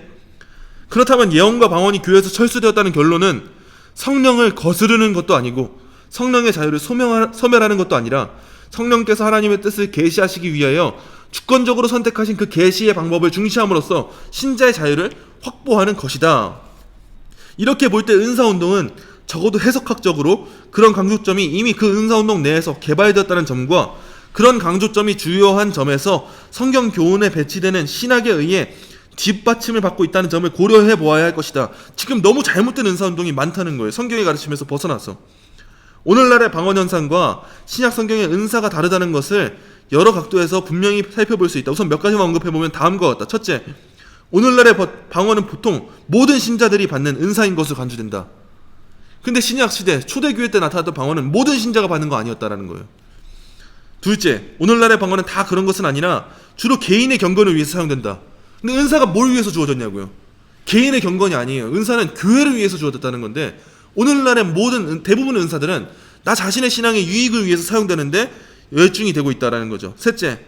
그렇다면 예언과 방언이 교회에서 철수되었다는 결론은 성령을 거스르는 것도 아니고 성령의 자유를 소멸하는 것도 아니라 성령께서 하나님의 뜻을 계시하시기 위하여 주권적으로 선택하신 그 계시의 방법을 중시함으로써 신자의 자유를 확보하는 것이다. 이렇게 볼 때 은사운동은 적어도 해석학적으로 그런 강조점이 이미 그 은사운동 내에서 개발되었다는 점과 그런 강조점이 주요한 점에서 성경 교훈에 배치되는 신학에 의해 뒷받침을 받고 있다는 점을 고려해 보아야 할 것이다. 지금 너무 잘못된 은사운동이 많다는 거예요. 성경의 가르침에서 벗어나서. 오늘날의 방언 현상과 신약 성경의 은사가 다르다는 것을 여러 각도에서 분명히 살펴볼 수 있다. 우선 몇 가지만 언급해보면 다음과 같다. 첫째, 오늘날의 방언은 보통 모든 신자들이 받는 은사인 것으로 간주된다. 근데 신약 시대 초대교회 때 나타났던 방언은 모든 신자가 받는 거 아니었다라는 거예요. 둘째, 오늘날의 방언은 다 그런 것은 아니라 주로 개인의 경건을 위해서 사용된다. 근데 은사가 뭘 위해서 주어졌냐고요? 개인의 경건이 아니에요. 은사는 교회를 위해서 주어졌다는 건데 오늘날의 대부분의 은사들은 나 자신의 신앙의 유익을 위해서 사용되는데 열중이 되고 있다는 거죠. 셋째,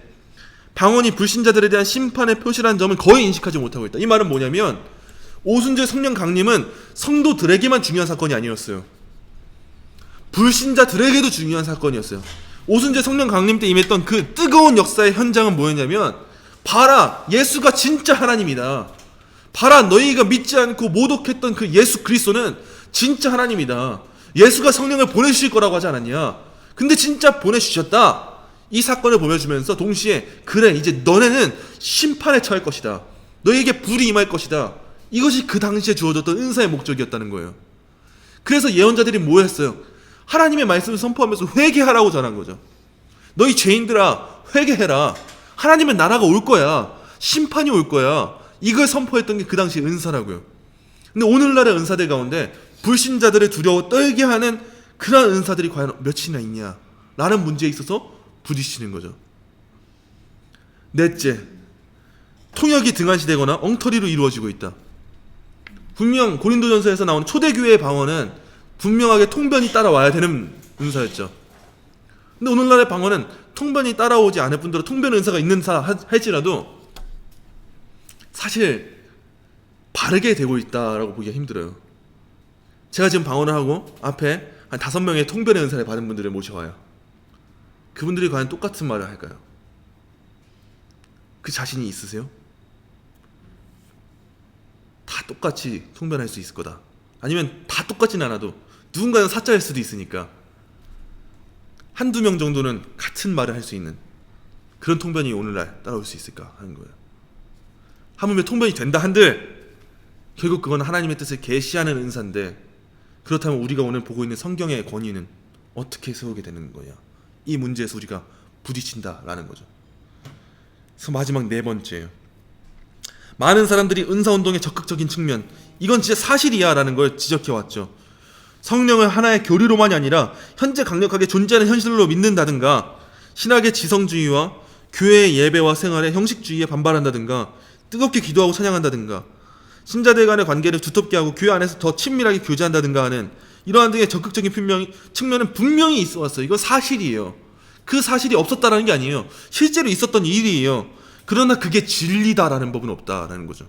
방언이 불신자들에 대한 심판의 표시라는 점을 거의 인식하지 못하고 있다. 이 말은 뭐냐면 오순절 성령 강림은 성도들에게만 중요한 사건이 아니었어요. 불신자들에게도 중요한 사건이었어요. 오순절 성령 강림 때 임했던 그 뜨거운 역사의 현장은 뭐였냐면 봐라, 예수가 진짜 하나님이다. 봐라, 너희가 믿지 않고 모독했던 그 예수 그리스도는 진짜 하나님이다. 예수가 성령을 보내주실 거라고 하지 않았냐? 근데 진짜 보내주셨다. 이 사건을 보여주면서 동시에 그래, 이제 너네는 심판에 처할 것이다. 너희에게 불이 임할 것이다. 이것이 그 당시에 주어졌던 은사의 목적이었다는 거예요. 그래서 예언자들이 뭐 했어요? 하나님의 말씀을 선포하면서 회개하라고 전한 거죠. 너희 죄인들아, 회개해라. 하나님의 나라가 올 거야. 심판이 올 거야. 이걸 선포했던 게 그 당시 은사라고요. 근데 오늘날의 은사들 가운데 불신자들을 두려워 떨게 하는 그런 은사들이 과연 몇이나 있냐 라는 문제에 있어서 부딪히는 거죠. 넷째, 통역이 등한시되거나 엉터리로 이루어지고 있다. 분명 고린도전서에서 나오는 초대교회의 방언은 분명하게 통변이 따라와야 되는 은사였죠. 근데 오늘날의 방언은 통변이 따라오지 않을 뿐더러 통변 은사가 있는 할지라도 사실 바르게 되고 있다라고 보기가 힘들어요. 제가 지금 방언을 하고 앞에 한 5명의 통변의 은사를 받은 분들을 모셔와요. 그분들이 과연 똑같은 말을 할까요? 그 자신이 있으세요? 다 똑같이 통변할 수 있을 거다. 아니면 다 똑같진 않아도 누군가는 사자일 수도 있으니까 한두 명 정도는 같은 말을 할 수 있는 그런 통변이 오늘날 따라올 수 있을까 하는 거예요. 하물며 통변이 된다 한들 결국 그건 하나님의 뜻을 계시하는 은사인데, 그렇다면 우리가 오늘 보고 있는 성경의 권위는 어떻게 세우게 되는 거냐, 이 문제에서 우리가 부딪힌다라는 거죠. 그래서 마지막 네 번째예요. 많은 사람들이 은사운동의 적극적인 측면, 이건 진짜 사실이야 라는 걸 지적해왔죠. 성령을 하나의 교리로만이 아니라 현재 강력하게 존재하는 현실로 믿는다든가 신학의 지성주의와 교회의 예배와 생활에 형식주의에 반발한다든가 뜨겁게 기도하고 찬양한다든가 신자들 간의 관계를 두텁게 하고 교회 안에서 더 친밀하게 교제한다든가 하는 이러한 등의 적극적인 측면은 분명히 있어 왔어요. 이건 사실이에요. 그 사실이 없었다라는 게 아니에요. 실제로 있었던 일이에요. 그러나 그게 진리다라는 법은 없다라는 거죠.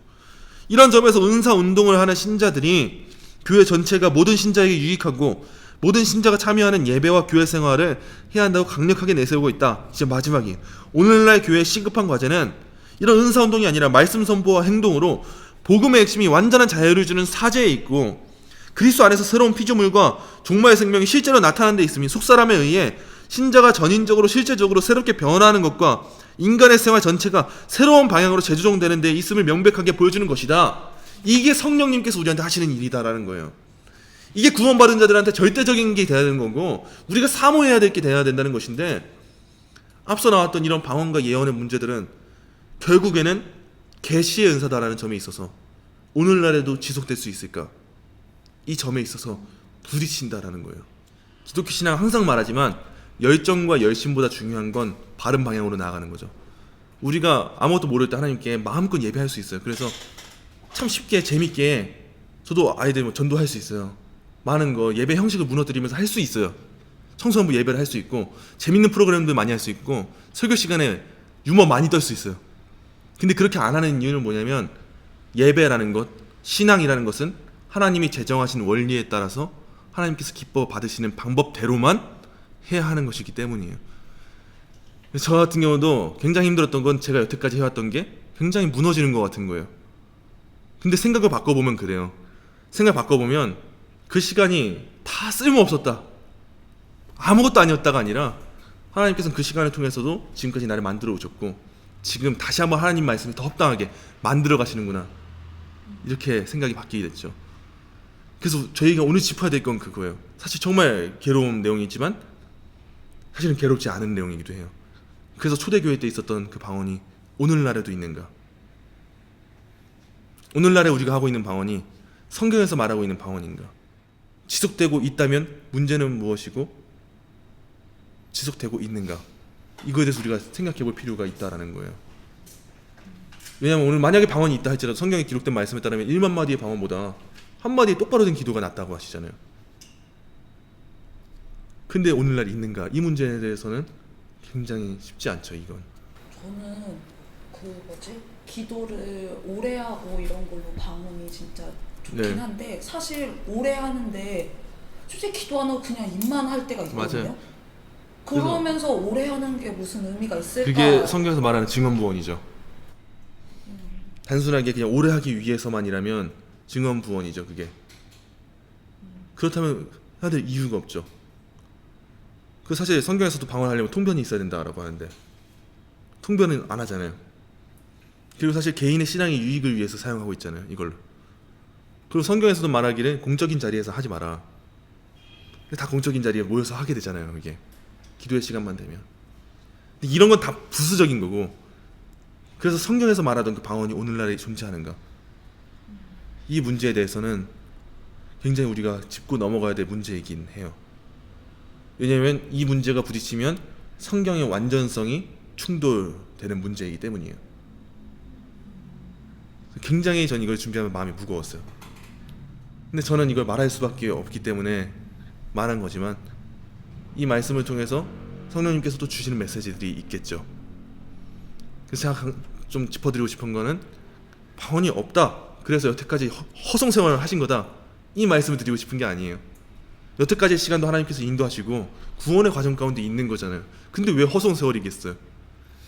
이런 점에서 은사 운동을 하는 신자들이 교회 전체가 모든 신자에게 유익하고 모든 신자가 참여하는 예배와 교회 생활을 해야 한다고 강력하게 내세우고 있다. 이제 마지막이에요. 오늘날 교회의 시급한 과제는 이런 은사 운동이 아니라 말씀 선포와 행동으로 복음의 핵심이 완전한 자유를 주는 사제에 있고 그리스도 안에서 새로운 피조물과 종말의 생명이 실제로 나타나는 데 있으며 속사람에 의해 신자가 전인적으로 실제적으로 새롭게 변화하는 것과 인간의 생활 전체가 새로운 방향으로 재조정되는 데 있음을 명백하게 보여주는 것이다. 이게 성령님께서 우리한테 하시는 일이다라는 거예요. 이게 구원받은 자들한테 절대적인 게 돼야 되는 거고 우리가 사모해야 될 게 돼야 된다는 것인데 앞서 나왔던 이런 방언과 예언의 문제들은 결국에는 계시의 은사다라는 점에 있어서 오늘날에도 지속될 수 있을까? 이 점에 있어서 부딪힌다라는 거예요. 기독교 신앙 항상 말하지만 열정과 열심보다 중요한 건 바른 방향으로 나아가는 거죠. 우리가 아무것도 모를 때 하나님께 마음껏 예배할 수 있어요. 그래서 참 쉽게 재밌게 저도 아이들 전도할 수 있어요. 많은 거 예배 형식을 무너뜨리면서 할 수 있어요. 청소년부 예배를 할 수 있고 재밌는 프로그램도 많이 할 수 있고 설교 시간에 유머 많이 떨 수 있어요. 근데 그렇게 안 하는 이유는 뭐냐면 예배라는 것, 신앙이라는 것은 하나님이 제정하신 원리에 따라서 하나님께서 기뻐 받으시는 방법대로만 해야 하는 것이기 때문이에요. 저 같은 경우도 굉장히 힘들었던 건 제가 여태까지 해왔던 게 굉장히 무너지는 것 같은 거예요. 근데 생각을 바꿔보면 그래요. 생각 바꿔보면 그 시간이 다 쓸모없었다, 아무것도 아니었다가 아니라 하나님께서는 그 시간을 통해서도 지금까지 나를 만들어 오셨고 지금 다시 한번 하나님 말씀을 더 합당하게 만들어 가시는구나, 이렇게 생각이 바뀌게 됐죠. 그래서 저희가 오늘 짚어야 될 건 그거예요. 사실 정말 괴로운 내용이지만 사실은 괴롭지 않은 내용이기도 해요. 그래서 초대교회 때 있었던 그 방언이 오늘날에도 있는가? 오늘날에 우리가 하고 있는 방언이 성경에서 말하고 있는 방언인가? 지속되고 있다면 문제는 무엇이고 지속되고 있는가? 이거에 대해서 우리가 생각해 볼 필요가 있다라는 거예요. 왜냐하면 오늘 만약에 방언이 있다 할지라도 성경에 기록된 말씀에 따르면 1만 마디의 방언보다 한 마디의 똑바로 된 기도가 낫다고 하시잖아요. 근데 오늘날 있는가? 이 문제에 대해서는 굉장히 쉽지 않죠. 이건 저는 기도를 오래 하고 이런 걸로 방언이 진짜 좋긴 네. 한데 사실 오래 하는데 솔직히 기도 안 하고 그냥 입만 할 때가 있거든요. 맞아요. 그러면서 오래 하는 게 무슨 의미가 있을까? 그게 성경에서 말하는 증언부언이죠. 단순하게 그냥 오래 하기 위해서만이라면 증언부언이죠. 그게 그렇다면 해야 될 이유가 없죠. 그 사실 성경에서도 방언하려면 통변이 있어야 된다라고 하는데 통변은 안 하잖아요. 그리고 사실 개인의 신앙의 유익을 위해서 사용하고 있잖아요. 이걸로. 그리고 성경에서도 말하기를 공적인 자리에서 하지 마라. 다 공적인 자리에 모여서 하게 되잖아요. 이게 기도의 시간만 되면. 근데 이런 건 다 부수적인 거고, 그래서 성경에서 말하던 그 방언이 오늘날에 존재하는가? 이 문제에 대해서는 굉장히 우리가 짚고 넘어가야 될 문제이긴 해요. 왜냐하면 이 문제가 부딪히면 성경의 완전성이 충돌되는 문제이기 때문이에요. 굉장히 전 이걸 준비하면 마음이 무거웠어요. 근데 저는 이걸 말할 수밖에 없기 때문에 말한 거지만 이 말씀을 통해서 성령님께서도 주시는 메시지들이 있겠죠. 그래서 제가 좀 짚어드리고 싶은 거는 방언이 없다, 그래서 여태까지 허송 생활을 하신 거다, 이 말씀을 드리고 싶은 게 아니에요. 여태까지의 시간도 하나님께서 인도하시고 구원의 과정 가운데 있는 거잖아요. 근데 왜 허송 세월이겠어요?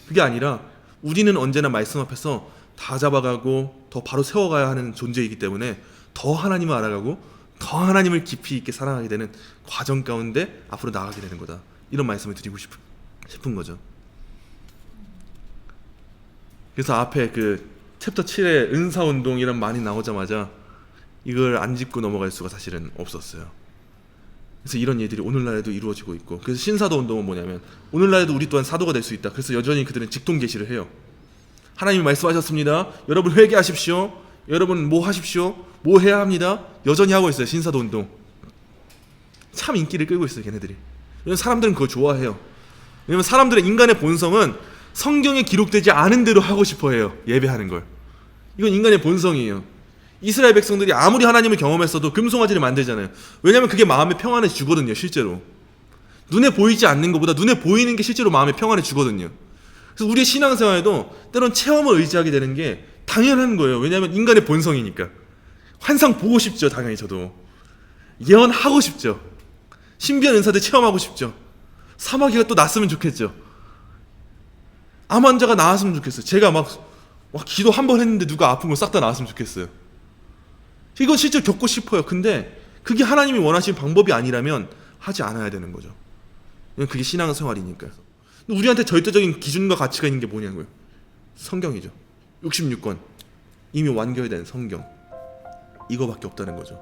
그게 아니라 우리는 언제나 말씀 앞에서 다 잡아가고 더 바로 세워가야 하는 존재이기 때문에 더 하나님을 알아가고 더 하나님을 깊이 있게 사랑하게 되는 과정 가운데 앞으로 나아가게 되는 거다, 이런 말씀을 드리고 싶은 거죠. 그래서 앞에 그 챕터 7에 은사운동이란 말이 나오자마자 이걸 안 짚고 넘어갈 수가 사실은 없었어요. 그래서 이런 일들이 오늘날에도 이루어지고 있고, 그래서 신사도 운동은 뭐냐면 오늘날에도 우리 또한 사도가 될 수 있다. 그래서 여전히 그들은 직통 계시를 해요. 하나님이 말씀하셨습니다. 여러분 회개하십시오. 여러분 뭐 하십시오. 뭐 해야 합니다. 여전히 하고 있어요. 신사도 운동. 참 인기를 끌고 있어요, 걔네들이. 왜냐면 사람들은 그걸 좋아해요. 왜냐면 사람들의 인간의 본성은 성경에 기록되지 않은 대로 하고 싶어 해요. 예배하는 걸. 이건 인간의 본성이에요. 이스라엘 백성들이 아무리 하나님을 경험했어도 금송아지를 만들잖아요. 왜냐하면 그게 마음의 평안을 주거든요. 실제로 눈에 보이지 않는 것보다 눈에 보이는 게 실제로 마음의 평안을 주거든요. 그래서 우리의 신앙생활에도 때론 체험을 의지하게 되는 게 당연한 거예요. 왜냐하면 인간의 본성이니까. 환상 보고 싶죠. 당연히 저도 예언하고 싶죠. 신비한 은사들 체험하고 싶죠. 사마귀가 또 났으면 좋겠죠. 암 환자가 나았으면 좋겠어요. 제가 막 기도 한 번 했는데 누가 아픈 거 싹 다 나았으면 좋겠어요. 이건 실제로 겪고 싶어요. 근데 그게 하나님이 원하시는 방법이 아니라면 하지 않아야 되는 거죠. 그게 신앙생활이니까요. 우리한테 절대적인 기준과 가치가 있는 게 뭐냐고요. 성경이죠. 66권 이미 완결된 성경, 이거밖에 없다는 거죠.